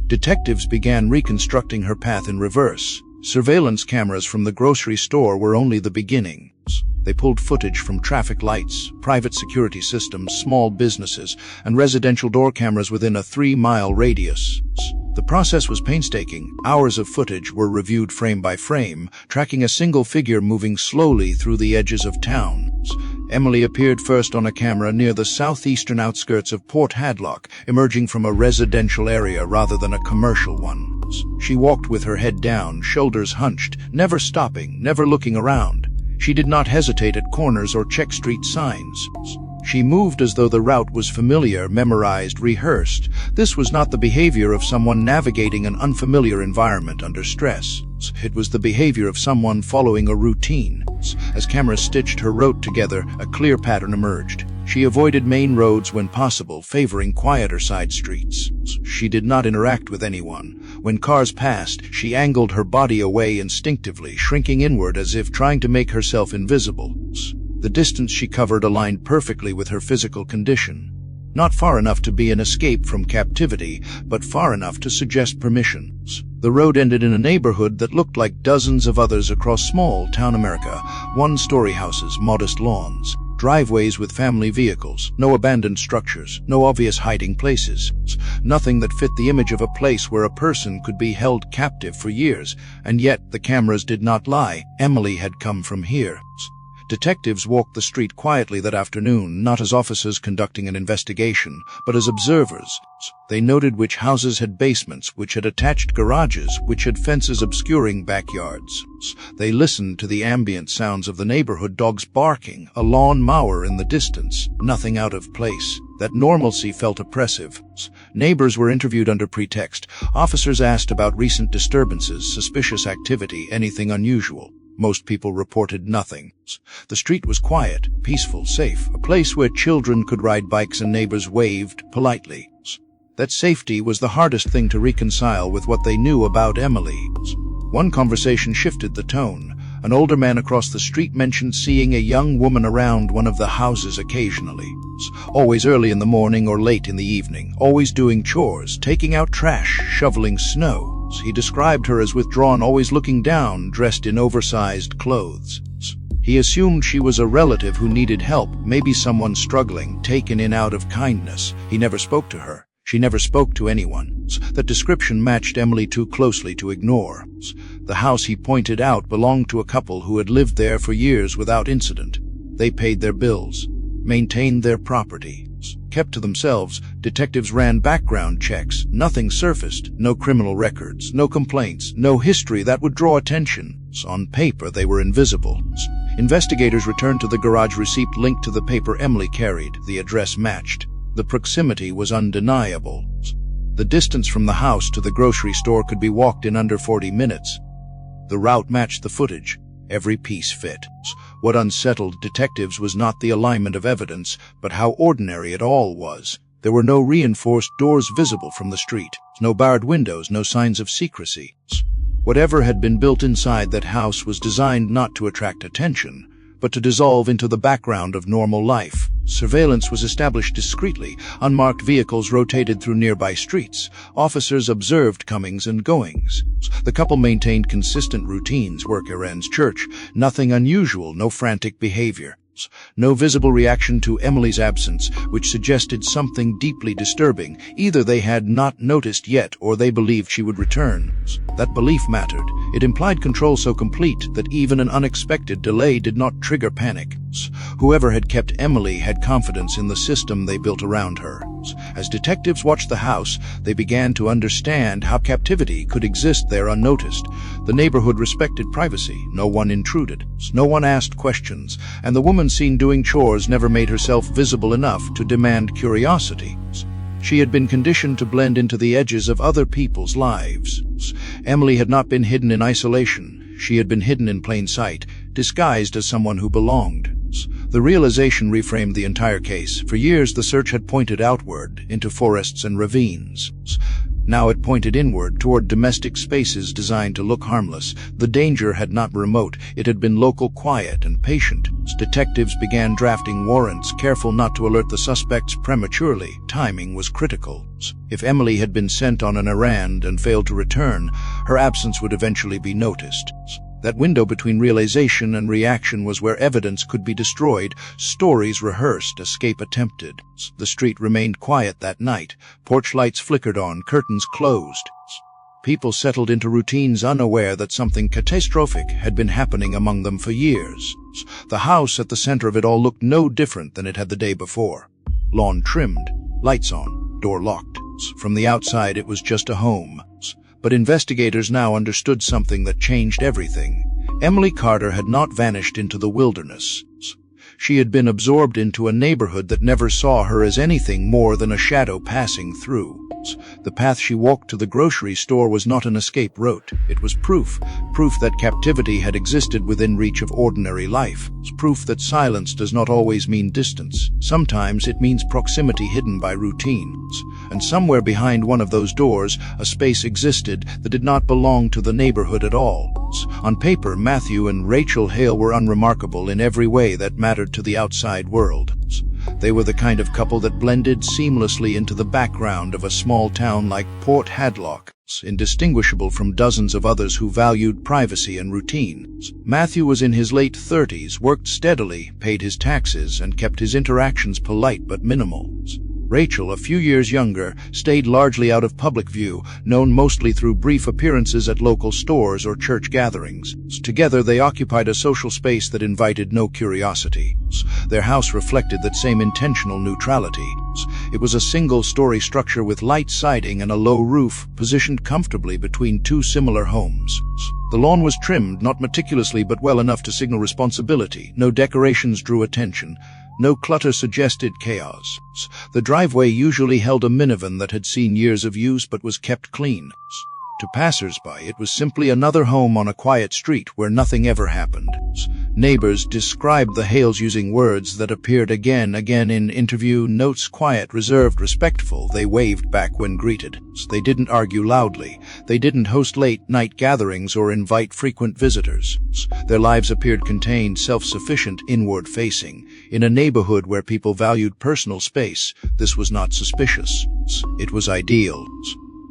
Detectives began reconstructing her path in reverse. Surveillance cameras from the grocery store were only the beginning. They pulled footage from traffic lights, private security systems, small businesses, and residential door cameras within a 3-mile radius. The process was painstaking. Hours of footage were reviewed frame by frame, tracking a single figure moving slowly through the edges of town. Emily appeared first on a camera near the southeastern outskirts of Port Hadlock, emerging from a residential area rather than a commercial one. She walked with her head down, shoulders hunched, never stopping, never looking around. She did not hesitate at corners or check street signs. She moved as though the route was familiar, memorized, rehearsed. This was not the behavior of someone navigating an unfamiliar environment under stress. It was the behavior of someone following a routine. As cameras stitched her route together, a clear pattern emerged. She avoided main roads when possible, favoring quieter side streets. She did not interact with anyone. When cars passed, she angled her body away instinctively, shrinking inward as if trying to make herself invisible. The distance she covered aligned perfectly with her physical condition. Not far enough to be an escape from captivity, but far enough to suggest permission. The road ended in a neighborhood that looked like dozens of others across small-town America. One-story houses, modest lawns, driveways with family vehicles, no abandoned structures, no obvious hiding places. Nothing that fit the image of a place where a person could be held captive for years. And yet the cameras did not lie. Emily had come from here. Detectives walked the street quietly that afternoon, not as officers conducting an investigation, but as observers. They noted which houses had basements, which had attached garages, which had fences obscuring backyards. They listened to the ambient sounds of the neighborhood, dogs barking, a lawn mower in the distance, nothing out of place. That normalcy felt oppressive. Neighbors were interviewed under pretext. Officers asked about recent disturbances, suspicious activity, anything unusual. Most people reported nothing. The street was quiet, peaceful, safe, a place where children could ride bikes and neighbors waved politely. That safety was the hardest thing to reconcile with what they knew about Emily. One conversation shifted the tone. An older man across the street mentioned seeing a young woman around one of the houses occasionally. Always early in the morning or late in the evening, always doing chores, taking out trash, shoveling snow. He described her as withdrawn, always looking down, dressed in oversized clothes. He assumed she was a relative who needed help, maybe someone struggling, taken in out of kindness. He never spoke to her. She never spoke to anyone. That description matched Emily too closely to ignore. The house he pointed out belonged to a couple who had lived there for years without incident. They paid their bills, maintained their property, kept to themselves. Detectives ran background checks. Nothing surfaced. No criminal records, no complaints, no history that would draw attention. On paper, they were invisible. Investigators returned to the garage receipt linked to the paper Emily carried. The address matched. The proximity was undeniable. The distance from the house to the grocery store could be walked in under 40 minutes. The route matched the footage. Every piece fit. What unsettled detectives was not the alignment of evidence, but how ordinary it all was. There were no reinforced doors visible from the street, no barred windows, no signs of secrecy. Whatever had been built inside that house was designed not to attract attention, but to dissolve into the background of normal life. Surveillance was established discreetly. Unmarked vehicles rotated through nearby streets. Officers observed comings and goings. The couple maintained consistent routines, work errands, church. Nothing unusual, no frantic behavior. No visible reaction to Emily's absence, which suggested something deeply disturbing. Either they had not noticed yet, or they believed she would return. That belief mattered. It implied control so complete that even an unexpected delay did not trigger panic. Whoever had kept Emily had confidence in the system they built around her. As detectives watched the house, they began to understand how captivity could exist there unnoticed. The neighborhood respected privacy. No one intruded. No one asked questions, and the woman seen doing chores never made herself visible enough to demand curiosity. She had been conditioned to blend into the edges of other people's lives. Emily had not been hidden in isolation. She had been hidden in plain sight, disguised as someone who belonged. The realization reframed the entire case. For years, the search had pointed outward, into forests and ravines. Now it pointed inward, toward domestic spaces designed to look harmless. The danger had not been remote. It had been local, quiet, and patient. Detectives began drafting warrants, careful not to alert the suspects prematurely. Timing was critical. If Emily had been sent on an errand and failed to return, her absence would eventually be noticed. That window between realization and reaction was where evidence could be destroyed, stories rehearsed, escape attempted. The street remained quiet that night. Porch lights flickered on, curtains closed. People settled into routines, unaware that something catastrophic had been happening among them for years. The house at the center of it all looked no different than it had the day before. Lawn trimmed, lights on, door locked. From the outside, it was just a home. But investigators now understood something that changed everything. Emily Carter had not vanished into the wilderness. She had been absorbed into a neighborhood that never saw her as anything more than a shadow passing through. The path she walked to the grocery store was not an escape route. It was proof that captivity had existed within reach of ordinary life. Proof that silence does not always mean distance. Sometimes it means proximity hidden by routines. And somewhere behind one of those doors, a space existed that did not belong to the neighborhood at all. On paper, Matthew and Rachel Hale were unremarkable in every way that mattered to the outside world. They were the kind of couple that blended seamlessly into the background of a small town like Port Hadlock, indistinguishable from dozens of others who valued privacy and routine. Matthew was in his late 30s, worked steadily, paid his taxes, and kept his interactions polite but minimal. Rachel, a few years younger, stayed largely out of public view, known mostly through brief appearances at local stores or church gatherings. Together, they occupied a social space that invited no curiosity. Their house reflected that same intentional neutrality. It was a single-story structure with light siding and a low roof, positioned comfortably between two similar homes. The lawn was trimmed, not meticulously but well enough to signal responsibility. No decorations drew attention. No clutter suggested chaos. The driveway usually held a minivan that had seen years of use but was kept clean. To passers-by, it was simply another home on a quiet street where nothing ever happened. Neighbors described the Hales using words that appeared again in interview notes: quiet, reserved, respectful. They waved back when greeted. They didn't argue loudly. They didn't host late-night gatherings or invite frequent visitors. Their lives appeared contained, self-sufficient, inward-facing. In a neighborhood where people valued personal space, this was not suspicious. It was ideal.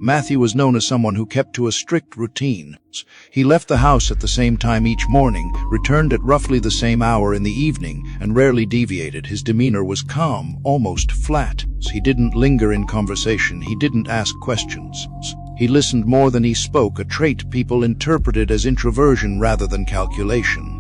Matthew was known as someone who kept to a strict routine. He left the house at the same time each morning, returned at roughly the same hour in the evening, and rarely deviated. His demeanor was calm, almost flat. He didn't linger in conversation. He didn't ask questions. He listened more than he spoke, a trait people interpreted as introversion rather than calculation.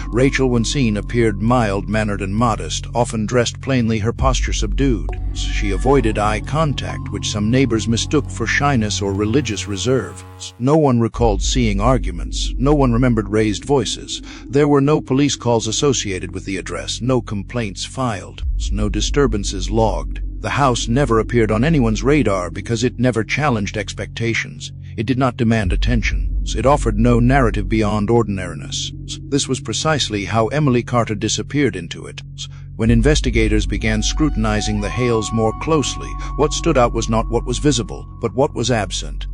Rachel, when seen, appeared mild-mannered and modest, often dressed plainly, her posture subdued. She avoided eye contact, which some neighbors mistook for shyness or religious reserve. No one recalled seeing arguments. No one remembered raised voices. There were no police calls associated with the address, no complaints filed, no disturbances logged. The house never appeared on anyone's radar because it never challenged expectations. It did not demand attention. It offered no narrative beyond ordinariness. This was precisely how Emily Carter disappeared into it. When investigators began scrutinizing the Hales more closely, what stood out was not what was visible, but what was absent.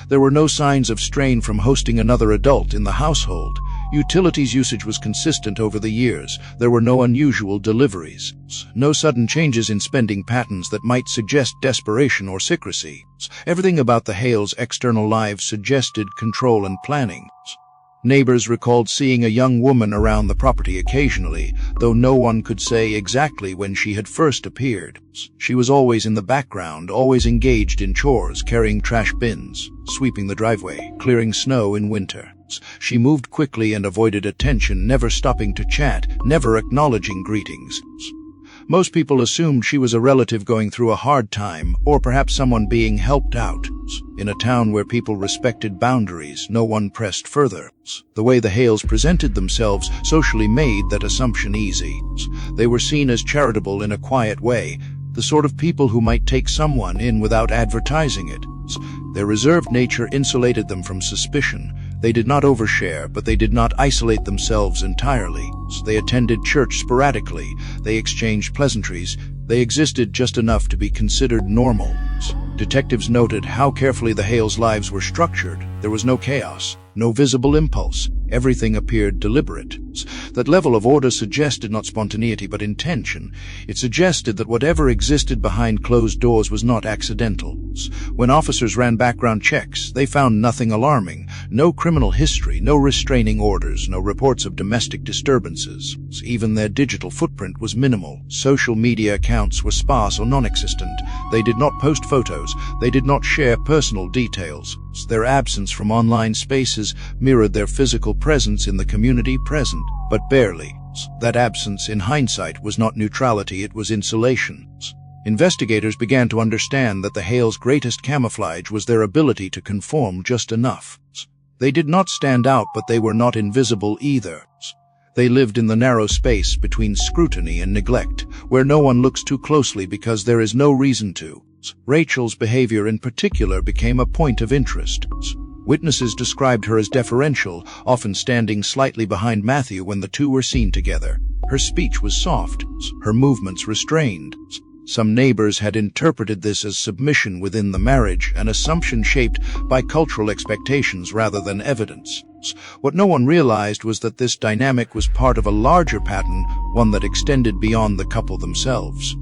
There were no signs of strain from hosting another adult in the household. Utilities usage was consistent over the years. There were no unusual deliveries. No sudden changes in spending patterns that might suggest desperation or secrecy. Everything about the Hales' external lives suggested control and planning. Neighbors recalled seeing a young woman around the property occasionally, though no one could say exactly when she had first appeared. She was always in the background, always engaged in chores, carrying trash bins, sweeping the driveway, clearing snow in winter. She moved quickly and avoided attention, never stopping to chat, never acknowledging greetings. Most people assumed she was a relative going through a hard time, or perhaps someone being helped out. In a town where people respected boundaries, no one pressed further. The way the Hales presented themselves socially made that assumption easy. They were seen as charitable in a quiet way, the sort of people who might take someone in without advertising it. Their reserved nature insulated them from suspicion. They did not overshare, but they did not isolate themselves entirely. They attended church sporadically. They exchanged pleasantries. They existed just enough to be considered normal. Detectives noted how carefully the Hales' lives were structured. There was no chaos, no visible impulse. Everything appeared deliberate. That level of order suggested not spontaneity but intention. It suggested that whatever existed behind closed doors was not accidental. When officers ran background checks, they found nothing alarming. No criminal history, no restraining orders, no reports of domestic disturbances. Even their digital footprint was minimal. Social media accounts were sparse or non-existent. They did not post photos. They did not share personal details. Their absence from online spaces mirrored their physical presence in the community present, but barely. That absence, in hindsight, was not neutrality, it was insulation. Investigators began to understand that the Hales' greatest camouflage was their ability to conform just enough. They did not stand out, but they were not invisible either. They lived in the narrow space between scrutiny and neglect, where no one looks too closely because there is no reason to. Rachel's behavior in particular became a point of interest. Witnesses described her as deferential, often standing slightly behind Matthew when the two were seen together. Her speech was soft, her movements restrained. Some neighbors had interpreted this as submission within the marriage, an assumption shaped by cultural expectations rather than evidence. What no one realized was that this dynamic was part of a larger pattern, one that extended beyond the couple themselves.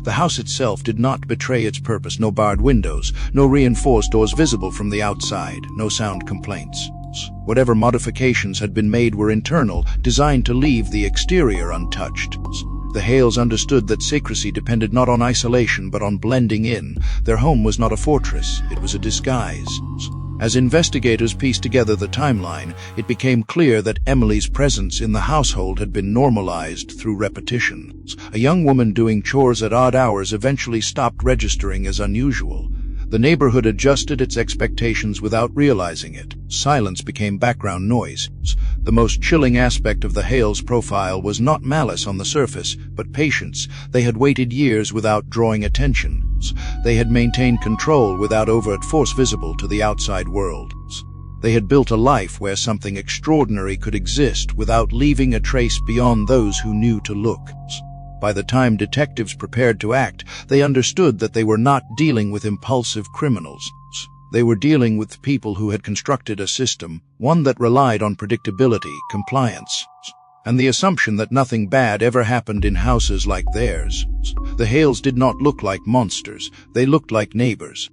The house itself did not betray its purpose. No barred windows, no reinforced doors visible from the outside, no sound complaints. Whatever modifications had been made were internal, designed to leave the exterior untouched. The Hales understood that secrecy depended not on isolation but on blending in. Their home was not a fortress, it was a disguise. As investigators pieced together the timeline, it became clear that Emily's presence in the household had been normalized through repetition. A young woman doing chores at odd hours eventually stopped registering as unusual. The neighborhood adjusted its expectations without realizing it. Silence became background noise. The most chilling aspect of the Hales' profile was not malice on the surface, but patience. They had waited years without drawing attention. They had maintained control without overt force visible to the outside world. They had built a life where something extraordinary could exist without leaving a trace beyond those who knew to look. By the time detectives prepared to act, they understood that they were not dealing with impulsive criminals. They were dealing with people who had constructed a system, one that relied on predictability, compliance, and the assumption that nothing bad ever happened in houses like theirs. The Hales did not look like monsters. They looked like neighbors.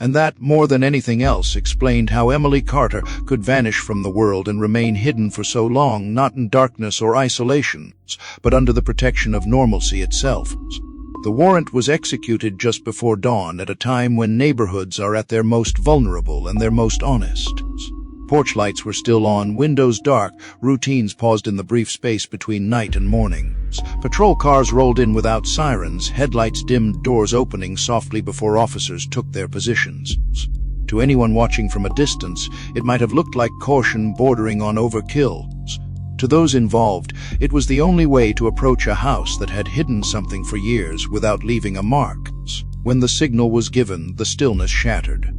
And that, more than anything else, explained how Emily Carter could vanish from the world and remain hidden for so long, not in darkness or isolation, but under the protection of normalcy itself. The warrant was executed just before dawn, at a time when neighborhoods are at their most vulnerable and their most honest. Porch lights were still on, windows dark, routines paused in the brief space between night and morning. Patrol cars rolled in without sirens, headlights dimmed, doors opening softly before officers took their positions. To anyone watching from a distance, it might have looked like caution bordering on overkill. To those involved, it was the only way to approach a house that had hidden something for years without leaving a mark. When the signal was given, the stillness shattered.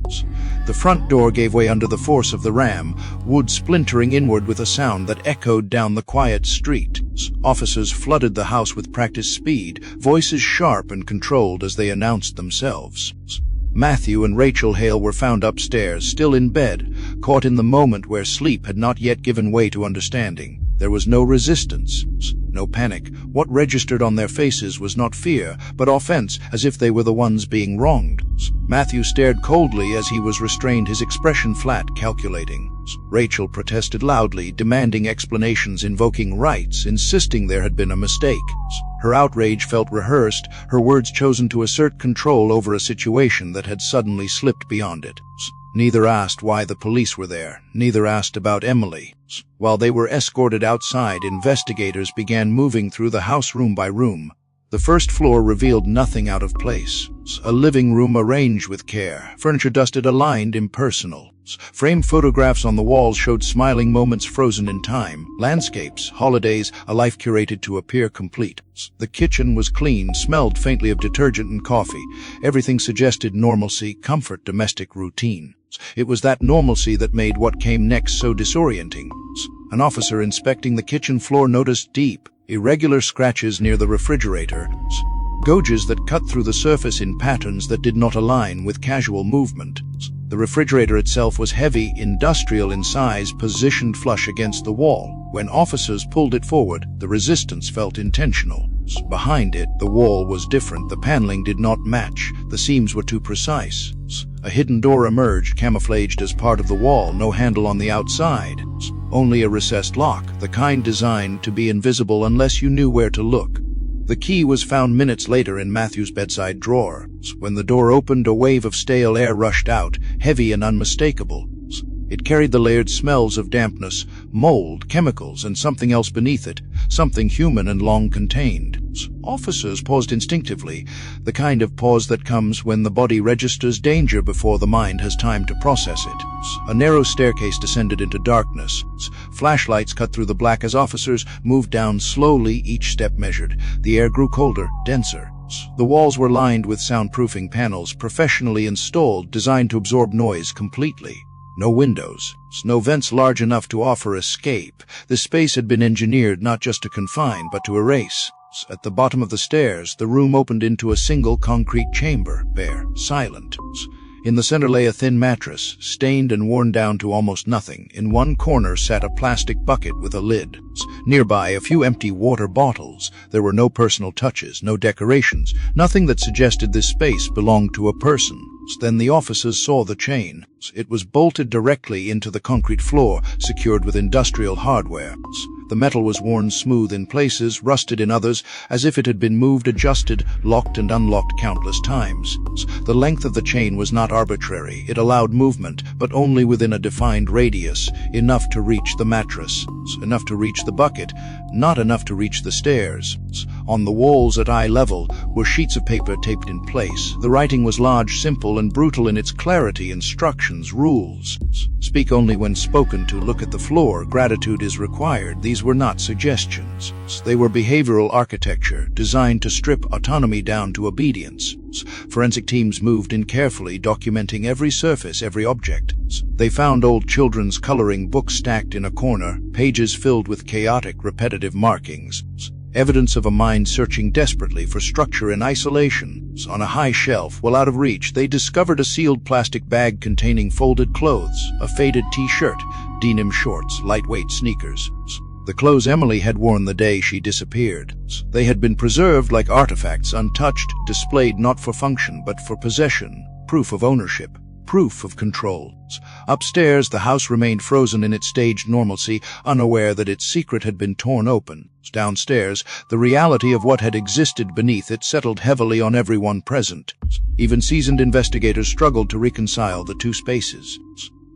The front door gave way under the force of the ram, wood splintering inward with a sound that echoed down the quiet street. Officers flooded the house with practiced speed, voices sharp and controlled as they announced themselves. Matthew and Rachel Hale were found upstairs, still in bed, caught in the moment where sleep had not yet given way to understanding. There was no resistance, no panic. What registered on their faces was not fear, but offense, as if they were the ones being wronged. Matthew stared coldly as he was restrained, his expression flat, calculating. Rachel protested loudly, demanding explanations, invoking rights, insisting there had been a mistake. Her outrage felt rehearsed, her words chosen to assert control over a situation that had suddenly slipped beyond it. Neither asked why the police were there, neither asked about Emily. While they were escorted outside, investigators began moving through the house room by room. The first floor revealed nothing out of place. A living room arranged with care, furniture dusted, aligned, impersonal. Framed photographs on the walls showed smiling moments frozen in time, landscapes, holidays, a life curated to appear complete. The kitchen was clean, smelled faintly of detergent and coffee. Everything suggested normalcy, comfort, domestic routine. It was that normalcy that made what came next so disorienting. An officer inspecting the kitchen floor noticed deep, irregular scratches near the refrigerator, gouges that cut through the surface in patterns that did not align with casual movement. The refrigerator itself was heavy, industrial in size, positioned flush against the wall. When officers pulled it forward, the resistance felt intentional. Behind it, the wall was different. The paneling did not match. The seams were too precise. A hidden door emerged, camouflaged as part of the wall, no handle on the outside. Only a recessed lock, the kind designed to be invisible unless you knew where to look. The key was found minutes later in Matthew's bedside drawer. When the door opened, a wave of stale air rushed out, heavy and unmistakable. It carried the layered smells of dampness, mold, chemicals, and something else beneath it, something human and long contained. Officers paused instinctively, the kind of pause that comes when the body registers danger before the mind has time to process it. A narrow staircase descended into darkness. Flashlights cut through the black as officers moved down slowly, each step measured. The air grew colder, denser. The walls were lined with soundproofing panels, professionally installed, designed to absorb noise completely. No windows, no vents large enough to offer escape. The space had been engineered not just to confine, but to erase. At the bottom of the stairs, the room opened into a single concrete chamber, bare, silent. In the center lay a thin mattress, stained and worn down to almost nothing. In one corner sat a plastic bucket with a lid. Nearby, a few empty water bottles. There were no personal touches, no decorations, nothing that suggested this space belonged to a person. Then the officers saw the chain. It was bolted directly into the concrete floor, secured with industrial hardware. The metal was worn smooth in places, rusted in others, as if it had been moved, adjusted, locked and unlocked countless times. The length of the chain was not arbitrary. It allowed movement, but only within a defined radius, enough to reach the mattress, enough to reach the bucket, not enough to reach the stairs. On the walls at eye level were sheets of paper taped in place. The writing was large, simple, and brutal in its clarity. Instructions, rules. Speak only when spoken to. Look at the floor. Gratitude is required. These were not suggestions. They were behavioral architecture, designed to strip autonomy down to obedience. Forensic teams moved in carefully, documenting every surface, every object. They found old children's coloring books stacked in a corner, pages filled with chaotic, repetitive markings. Evidence of a mind searching desperately for structure in isolation. On a high shelf, well out of reach, they discovered a sealed plastic bag containing folded clothes, a faded t-shirt, denim shorts, lightweight sneakers. The clothes Emily had worn the day she disappeared. They had been preserved like artifacts, untouched, displayed not for function but for possession, proof of ownership. proof of control. Upstairs, the house remained frozen in its staged normalcy, unaware that its secret had been torn open. Downstairs, the reality of what had existed beneath it settled heavily on everyone present. Even seasoned investigators struggled to reconcile the two spaces.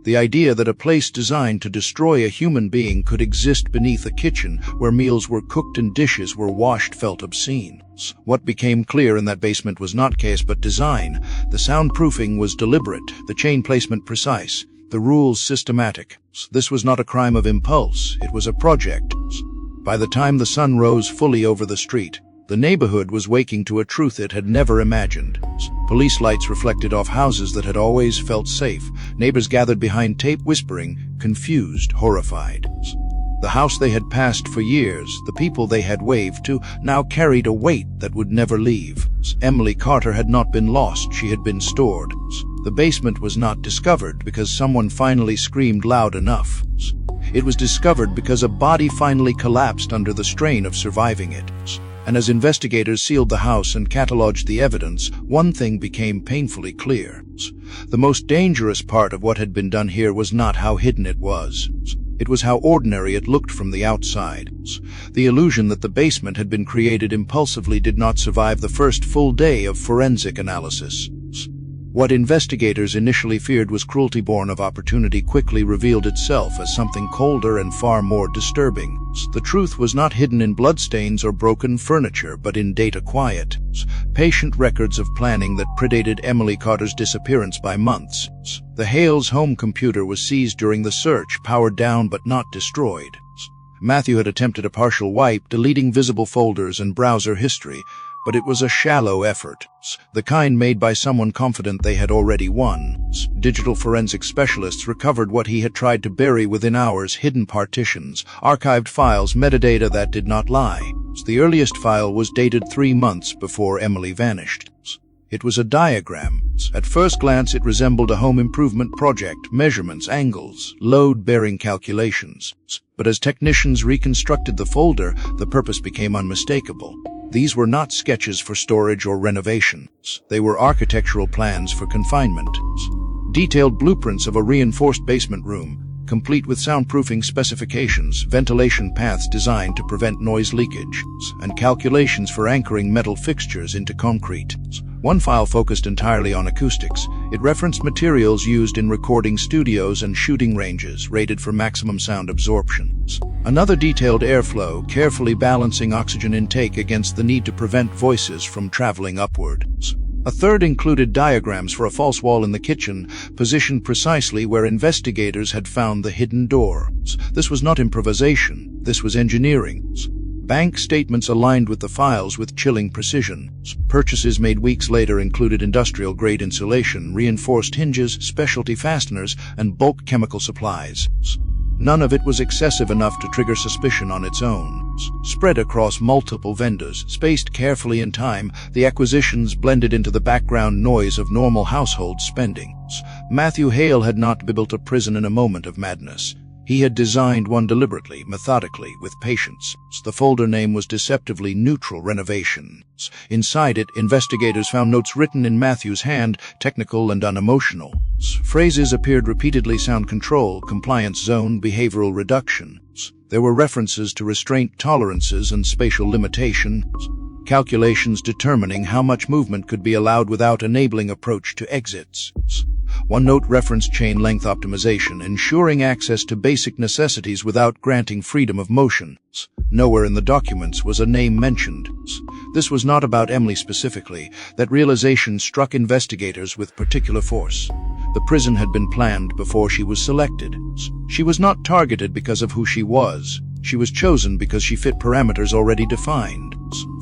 The idea that a place designed to destroy a human being could exist beneath a kitchen where meals were cooked and dishes were washed felt obscene. What became clear in that basement was not chaos but design. The soundproofing was deliberate, the chain placement precise, the rules systematic. This was not a crime of impulse, it was a project. By the time the sun rose fully over the street, the neighborhood was waking to a truth it had never imagined. Police lights reflected off houses that had always felt safe. Neighbors gathered behind tape whispering, confused, horrified. The house they had passed for years, the people they had waved to, now carried a weight that would never leave. Emily Carter had not been lost, she had been stored. The basement was not discovered because someone finally screamed loud enough. It was discovered because a body finally collapsed under the strain of surviving it. And as investigators sealed the house and cataloged the evidence, one thing became painfully clear. The most dangerous part of what had been done here was not how hidden it was. It was how ordinary it looked from the outside. The illusion that the basement had been created impulsively did not survive the first full day of forensic analysis. What investigators initially feared was cruelty born of opportunity quickly revealed itself as something colder and far more disturbing. The truth was not hidden in bloodstains or broken furniture, but in data quiet, patient records of planning that predated Emily Carter's disappearance by months. The Hales home computer was seized during the search, powered down but not destroyed. Matthew had attempted a partial wipe, deleting visible folders and browser history, but it was a shallow effort, the kind made by someone confident they had already won. Digital forensic specialists recovered what he had tried to bury within hours: hidden partitions, archived files, metadata that did not lie. The earliest file was dated 3 months before Emily vanished. It was a diagram. At first glance, it resembled a home improvement project: measurements, angles, load-bearing calculations. But as technicians reconstructed the folder, the purpose became unmistakable. These were not sketches for storage or renovation. They were architectural plans for confinement. Detailed blueprints of a reinforced basement room, complete with soundproofing specifications, ventilation paths designed to prevent noise leakage, and calculations for anchoring metal fixtures into concrete. One file focused entirely on acoustics. It referenced materials used in recording studios and shooting ranges, rated for maximum sound absorption. Another detailed airflow, carefully balancing oxygen intake against the need to prevent voices from traveling upward. A third included diagrams for a false wall in the kitchen, positioned precisely where investigators had found the hidden door. This was not improvisation, this was engineering. Bank statements aligned with the files with chilling precision. Purchases made weeks later included industrial-grade insulation, reinforced hinges, specialty fasteners, and bulk chemical supplies. None of it was excessive enough to trigger suspicion on its own. Spread across multiple vendors, spaced carefully in time, the acquisitions blended into the background noise of normal household spending. Matthew Hale had not built a prison in a moment of madness. He had designed one deliberately, methodically, with patience. The folder name was deceptively neutral: renovation. Inside it, investigators found notes written in Matthew's hand, technical and unemotional. Phrases appeared repeatedly: sound control, compliance zone, behavioral reduction. There were references to restraint tolerances and spatial limitations, calculations determining how much movement could be allowed without enabling approach to exits. One note referenced chain length optimization, ensuring access to basic necessities without granting freedom of motion. Nowhere in the documents was a name mentioned. This was not about Emily specifically. That realization struck investigators with particular force. The prison had been planned before she was selected. She was not targeted because of who she was. She was chosen because she fit parameters already defined.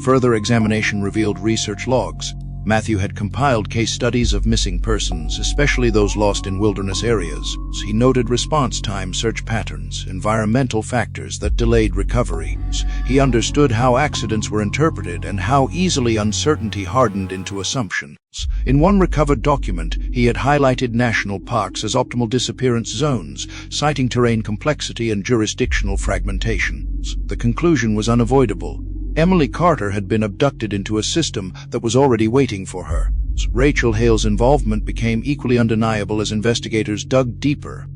Further examination revealed research logs. Matthew had compiled case studies of missing persons, especially those lost in wilderness areas. He noted response time, search patterns, environmental factors that delayed recovery. He understood how accidents were interpreted and how easily uncertainty hardened into assumptions. In one recovered document, he had highlighted national parks as optimal disappearance zones, citing terrain complexity and jurisdictional fragmentation. The conclusion was unavoidable. Emily Carter had been abducted into a system that was already waiting for her. Rachel Hale's involvement became equally undeniable as investigators dug deeper.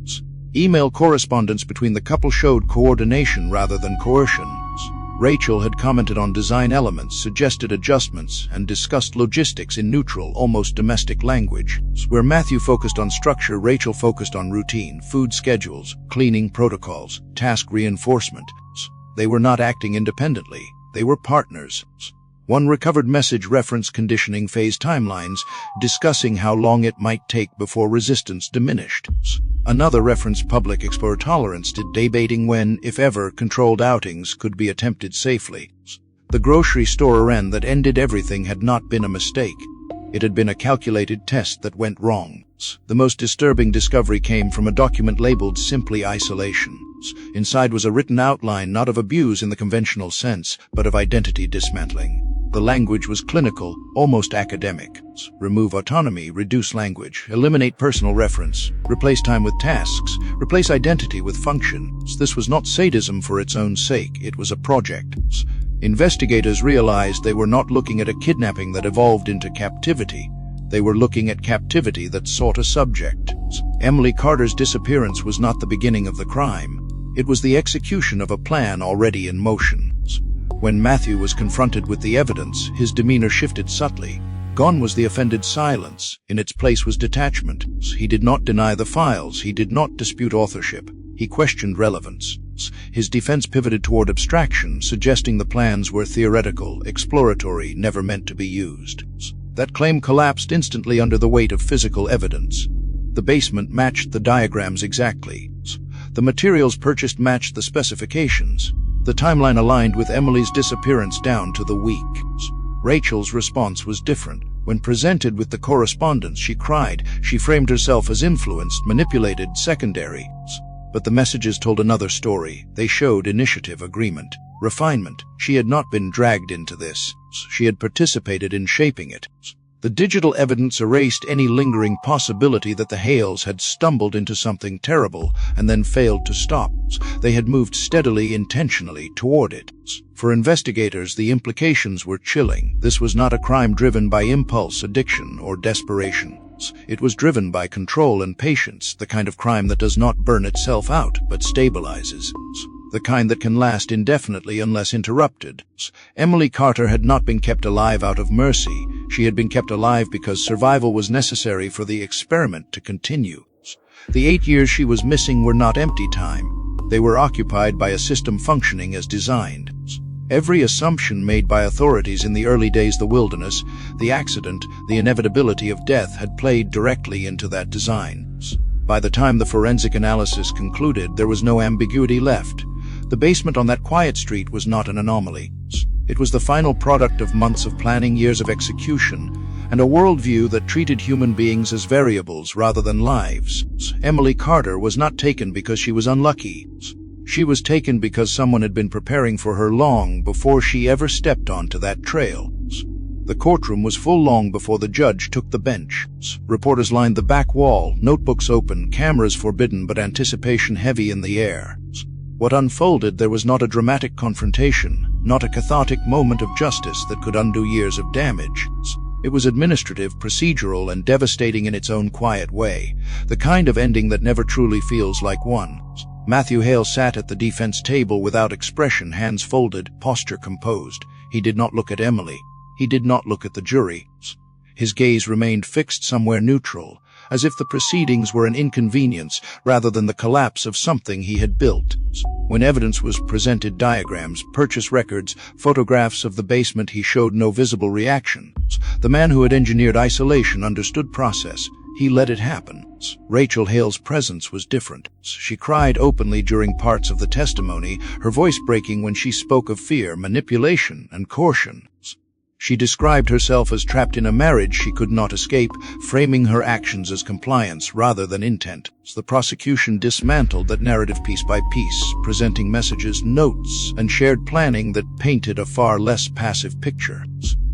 Email correspondence between the couple showed coordination rather than coercion. Rachel had commented on design elements, suggested adjustments, and discussed logistics in neutral, almost domestic language. Where Matthew focused on structure, Rachel focused on routine, food schedules, cleaning protocols, task reinforcement. They were not acting independently. They were partners. One recovered message referenced conditioning phase timelines, discussing how long it might take before resistance diminished. Another referenced public exposure tolerance, debating when, if ever, controlled outings could be attempted safely. The grocery store errand that ended everything had not been a mistake. It had been a calculated test that went wrong. The most disturbing discovery came from a document labeled simply isolation. Inside was a written outline not of abuse in the conventional sense, but of identity dismantling. The language was clinical, almost academic. Remove autonomy, reduce language, eliminate personal reference, replace time with tasks, replace identity with function. This was not sadism for its own sake, it was a project. Investigators realized they were not looking at a kidnapping that evolved into captivity. They were looking at captivity that sought a subject. Emily Carter's disappearance was not the beginning of the crime. It was the execution of a plan already in motion. When Matthew was confronted with the evidence, his demeanor shifted subtly. Gone was the offended silence. In its place was detachment. He did not deny the files. He did not dispute authorship. He questioned relevance. His defense pivoted toward abstraction, suggesting the plans were theoretical, exploratory, never meant to be used. That claim collapsed instantly under the weight of physical evidence. The basement matched the diagrams exactly. The materials purchased matched the specifications. The timeline aligned with Emily's disappearance down to the week. Rachel's response was different. When presented with the correspondence, she cried. She framed herself as influenced, manipulated, secondary. But the messages told another story. They showed initiative, agreement, refinement. She had not been dragged into this. She had participated in shaping it. The digital evidence erased any lingering possibility that the Hales had stumbled into something terrible and then failed to stop. They had moved steadily, intentionally toward it. For investigators, the implications were chilling. This was not a crime driven by impulse, addiction, or desperation. It was driven by control and patience, the kind of crime that does not burn itself out, but stabilizes. The kind that can last indefinitely unless interrupted. Emily Carter had not been kept alive out of mercy. She had been kept alive because survival was necessary for the experiment to continue. The 8 years she was missing were not empty time. They were occupied by a system functioning as designed. Every assumption made by authorities in the early days of the wilderness, the accident, the inevitability of death had played directly into that design. By the time the forensic analysis concluded, there was no ambiguity left. The basement on that quiet street was not an anomaly. It was the final product of months of planning, years of execution, and a worldview that treated human beings as variables rather than lives. Emily Carter was not taken because she was unlucky. She was taken because someone had been preparing for her long before she ever stepped onto that trail. The courtroom was full long before the judge took the bench. Reporters lined the back wall, notebooks open, cameras forbidden, but anticipation heavy in the air. What unfolded there was not a dramatic confrontation, not a cathartic moment of justice that could undo years of damage. It was administrative, procedural, and devastating in its own quiet way, the kind of ending that never truly feels like one. Matthew Hale sat at the defense table without expression, hands folded, posture composed. He did not look at Emily. He did not look at the jury. His gaze remained fixed somewhere neutral, as if the proceedings were an inconvenience rather than the collapse of something he had built. When evidence was presented, diagrams, purchase records, photographs of the basement, he showed no visible reaction. The man who had engineered isolation understood process. He let it happen. Rachel Hale's presence was different. She cried openly during parts of the testimony, her voice breaking when she spoke of fear, manipulation, and coercion. She described herself as trapped in a marriage she could not escape, framing her actions as compliance rather than intent. The prosecution dismantled that narrative piece by piece, presenting messages, notes, and shared planning that painted a far less passive picture.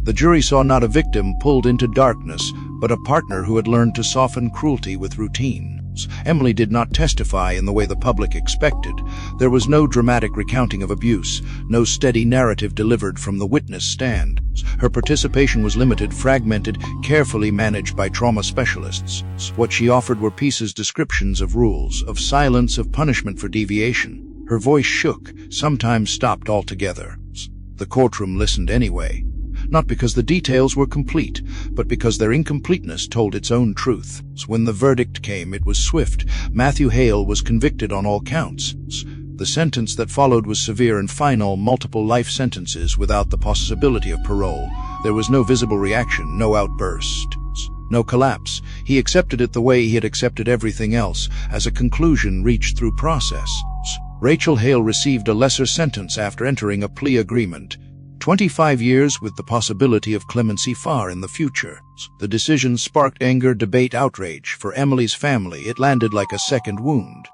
The jury saw not a victim pulled into darkness, but a partner who had learned to soften cruelty with routine. Emily did not testify in the way the public expected. There was no dramatic recounting of abuse, no steady narrative delivered from the witness stand. Her participation was limited, fragmented, carefully managed by trauma specialists. What she offered were pieces, descriptions of rules, of silence, of punishment for deviation. Her voice shook, sometimes stopped altogether. The courtroom listened anyway. Not because the details were complete, but because their incompleteness told its own truth. When the verdict came, it was swift. Matthew Hale was convicted on all counts. The sentence that followed was severe and final, multiple life sentences without the possibility of parole. There was no visible reaction, no outburst, no collapse. He accepted it the way he had accepted everything else, as a conclusion reached through process. Rachel Hale received a lesser sentence after entering a plea agreement. 25 years with the possibility of clemency far in the future. The decision sparked anger, debate, outrage. For Emily's family, it landed like a second wound.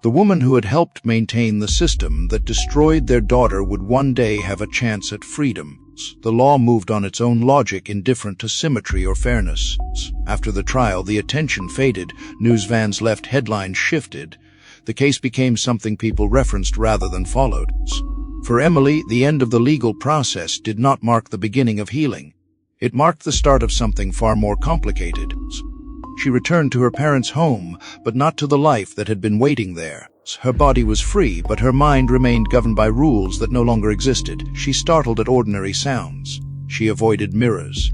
The woman who had helped maintain the system that destroyed their daughter would one day have a chance at freedom. The law moved on its own logic, indifferent to symmetry or fairness. After the trial, the attention faded. News vans left, headlines shifted. The case became something people referenced rather than followed. For Emily, the end of the legal process did not mark the beginning of healing. It marked the start of something far more complicated. She returned to her parents' home, but not to the life that had been waiting there. Her body was free, but her mind remained governed by rules that no longer existed. She startled at ordinary sounds. She avoided mirrors.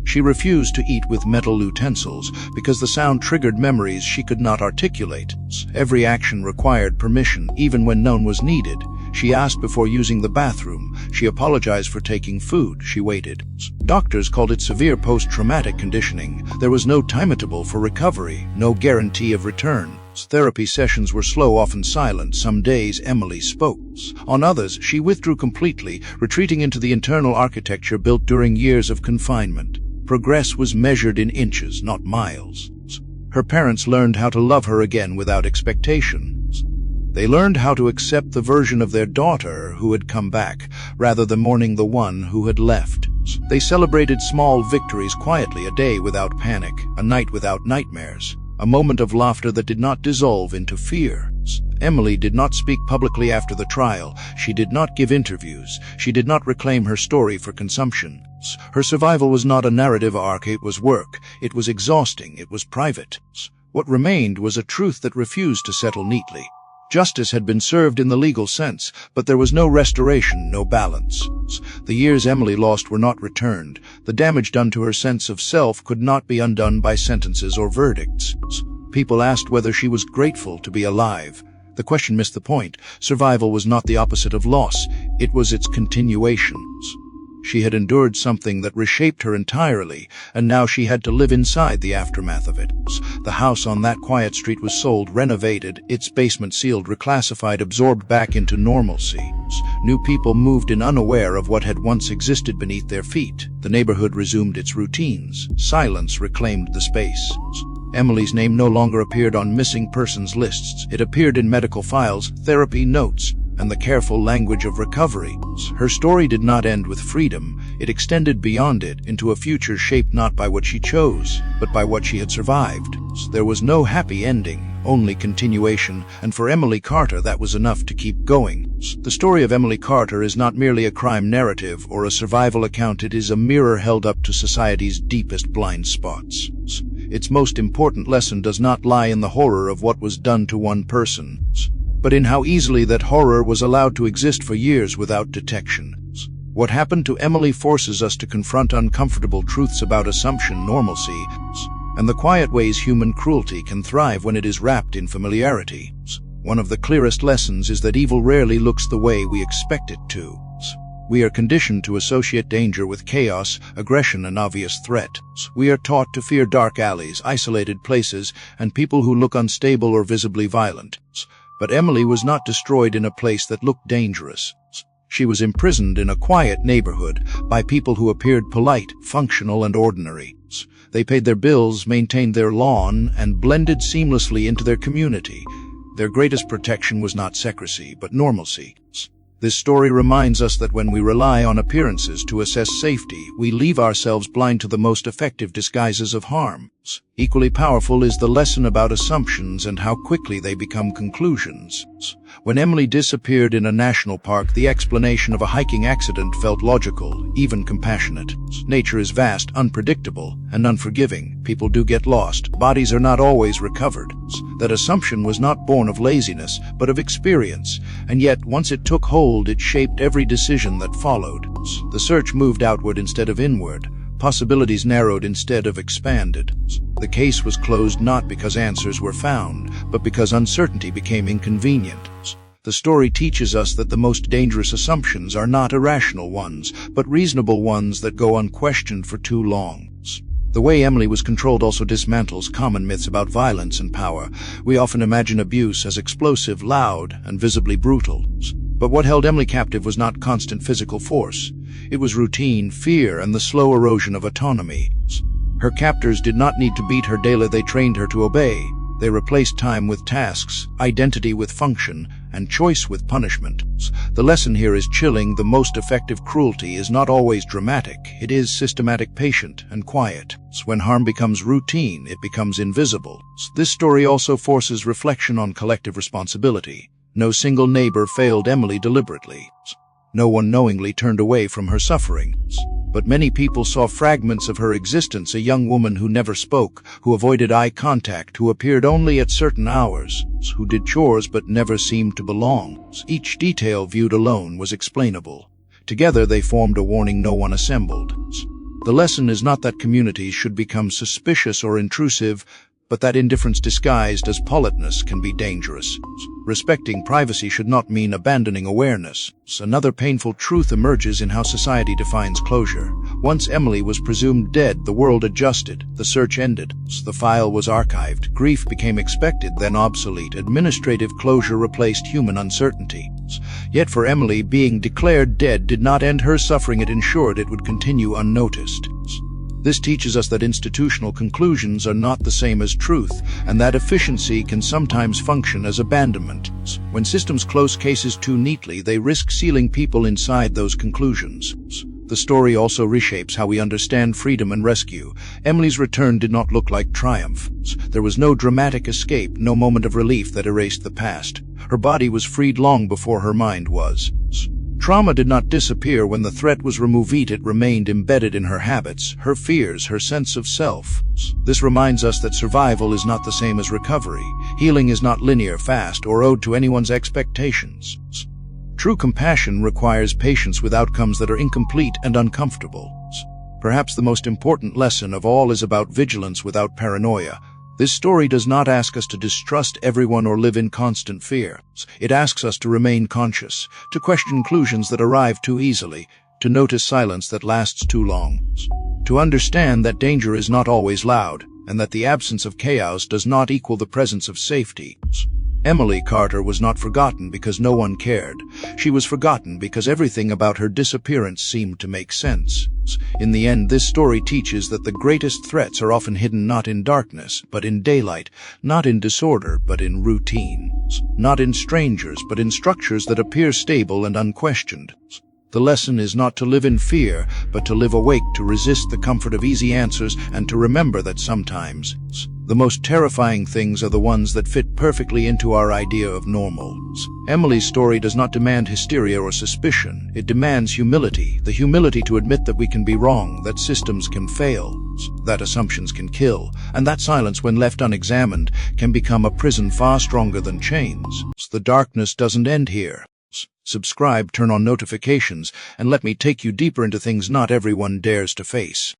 She refused to eat with metal utensils because the sound triggered memories she could not articulate. Every action required permission, even when none was needed. She asked before using the bathroom. She apologized for taking food. She waited. Doctors called it severe post-traumatic conditioning. There was no timetable for recovery, no guarantee of return. Therapy sessions were slow, often silent. Some days Emily spoke. On others, she withdrew completely, retreating into the internal architecture built during years of confinement. Progress was measured in inches, not miles. Her parents learned how to love her again without expectations. They learned how to accept the version of their daughter who had come back, rather than mourning the one who had left. They celebrated small victories quietly, a day without panic, a night without nightmares, a moment of laughter that did not dissolve into fear. Emily did not speak publicly after the trial. She did not give interviews. She did not reclaim her story for consumption. Her survival was not a narrative arc, it was work. It was exhausting. It was private. What remained was a truth that refused to settle neatly. Justice had been served in the legal sense, but there was no restoration, no balance. The years Emily lost were not returned. The damage done to her sense of self could not be undone by sentences or verdicts. People asked whether she was grateful to be alive. The question missed the point. Survival was not the opposite of loss. It was its continuation. She had endured something that reshaped her entirely, and now she had to live inside the aftermath of it. The house on that quiet street was sold, renovated, its basement sealed, reclassified, absorbed back into normalcy. New people moved in unaware of what had once existed beneath their feet. The neighborhood resumed its routines. Silence reclaimed the space. Emily's name no longer appeared on missing persons lists. It appeared in medical files, therapy notes, and the careful language of recovery. Her story did not end with freedom. It extended beyond it into a future shaped not by what she chose, but by what she had survived. There was no happy ending, only continuation, and for Emily Carter that was enough to keep going. The story of Emily Carter is not merely a crime narrative or a survival account. It is a mirror held up to society's deepest blind spots. Its most important lesson does not lie in the horror of what was done to one person, but in how easily that horror was allowed to exist for years without detection. What happened to Emily forces us to confront uncomfortable truths about assumption, normalcy, and the quiet ways human cruelty can thrive when it is wrapped in familiarity. One of the clearest lessons is that evil rarely looks the way we expect it to. We are conditioned to associate danger with chaos, aggression, and obvious threat. We are taught to fear dark alleys, isolated places, and people who look unstable or visibly violent. But Emily was not destroyed in a place that looked dangerous. She was imprisoned in a quiet neighborhood by people who appeared polite, functional, and ordinary. They paid their bills, maintained their lawn, and blended seamlessly into their community. Their greatest protection was not secrecy, but normalcy. This story reminds us that when we rely on appearances to assess safety, we leave ourselves blind to the most effective disguises of harm. Equally powerful is the lesson about assumptions and how quickly they become conclusions. When Emily disappeared in a national park, the explanation of a hiking accident felt logical, even compassionate. Nature is vast, unpredictable, and unforgiving. People do get lost. Bodies are not always recovered. That assumption was not born of laziness, but of experience, and yet once it took hold, it shaped every decision that followed. The search moved outward instead of inward. Possibilities narrowed instead of expanded. The case was closed not because answers were found, but because uncertainty became inconvenient. The story teaches us that the most dangerous assumptions are not irrational ones, but reasonable ones that go unquestioned for too long. The way Emily was controlled also dismantles common myths about violence and power. We often imagine abuse as explosive, loud, and visibly brutal. But what held Emily captive was not constant physical force. It was routine, fear, and the slow erosion of autonomy. Her captors did not need to beat her daily, they trained her to obey. They replaced time with tasks, identity with function, and choice with punishment. The lesson here is chilling. The most effective cruelty is not always dramatic. It is systematic, patient, and quiet. When harm becomes routine, it becomes invisible. This story also forces reflection on collective responsibility. No single neighbor failed Emily deliberately. No one knowingly turned away from her suffering. But many people saw fragments of her existence, a young woman who never spoke, who avoided eye contact, who appeared only at certain hours, who did chores but never seemed to belong. Each detail viewed alone was explainable. Together they formed a warning no one assembled. The lesson is not that communities should become suspicious or intrusive, but that indifference disguised as politeness can be dangerous. Respecting privacy should not mean abandoning awareness. Another painful truth emerges in how society defines closure. Once Emily was presumed dead, the world adjusted. The search ended. The file was archived. Grief became expected, then obsolete. Administrative closure replaced human uncertainty. Yet for Emily, being declared dead did not end her suffering. It ensured it would continue unnoticed. This teaches us that institutional conclusions are not the same as truth, and that efficiency can sometimes function as abandonment. When systems close cases too neatly, they risk sealing people inside those conclusions. The story also reshapes how we understand freedom and rescue. Emily's return did not look like triumph. There was no dramatic escape, no moment of relief that erased the past. Her body was freed long before her mind was. Trauma did not disappear when the threat was removed. It remained embedded in her habits, her fears, her sense of self. This reminds us that survival is not the same as recovery. Healing is not linear, fast, or owed to anyone's expectations. True compassion requires patience with outcomes that are incomplete and uncomfortable. Perhaps the most important lesson of all is about vigilance without paranoia. This story does not ask us to distrust everyone or live in constant fear. It asks us to remain conscious, to question conclusions that arrive too easily, to notice silence that lasts too long, to understand that danger is not always loud, and that the absence of chaos does not equal the presence of safety. Emily Carter was not forgotten because no one cared. She was forgotten because everything about her disappearance seemed to make sense. In the end, this story teaches that the greatest threats are often hidden not in darkness, but in daylight, not in disorder, but in routine, not in strangers, but in structures that appear stable and unquestioned. The lesson is not to live in fear, but to live awake, to resist the comfort of easy answers, and to remember that sometimes the most terrifying things are the ones that fit perfectly into our idea of normal. Emily's story does not demand hysteria or suspicion. It demands humility, the humility to admit that we can be wrong, that systems can fail, that assumptions can kill, and that silence, when left unexamined, can become a prison far stronger than chains. The darkness doesn't end here. Subscribe, turn on notifications, and let me take you deeper into things not everyone dares to face.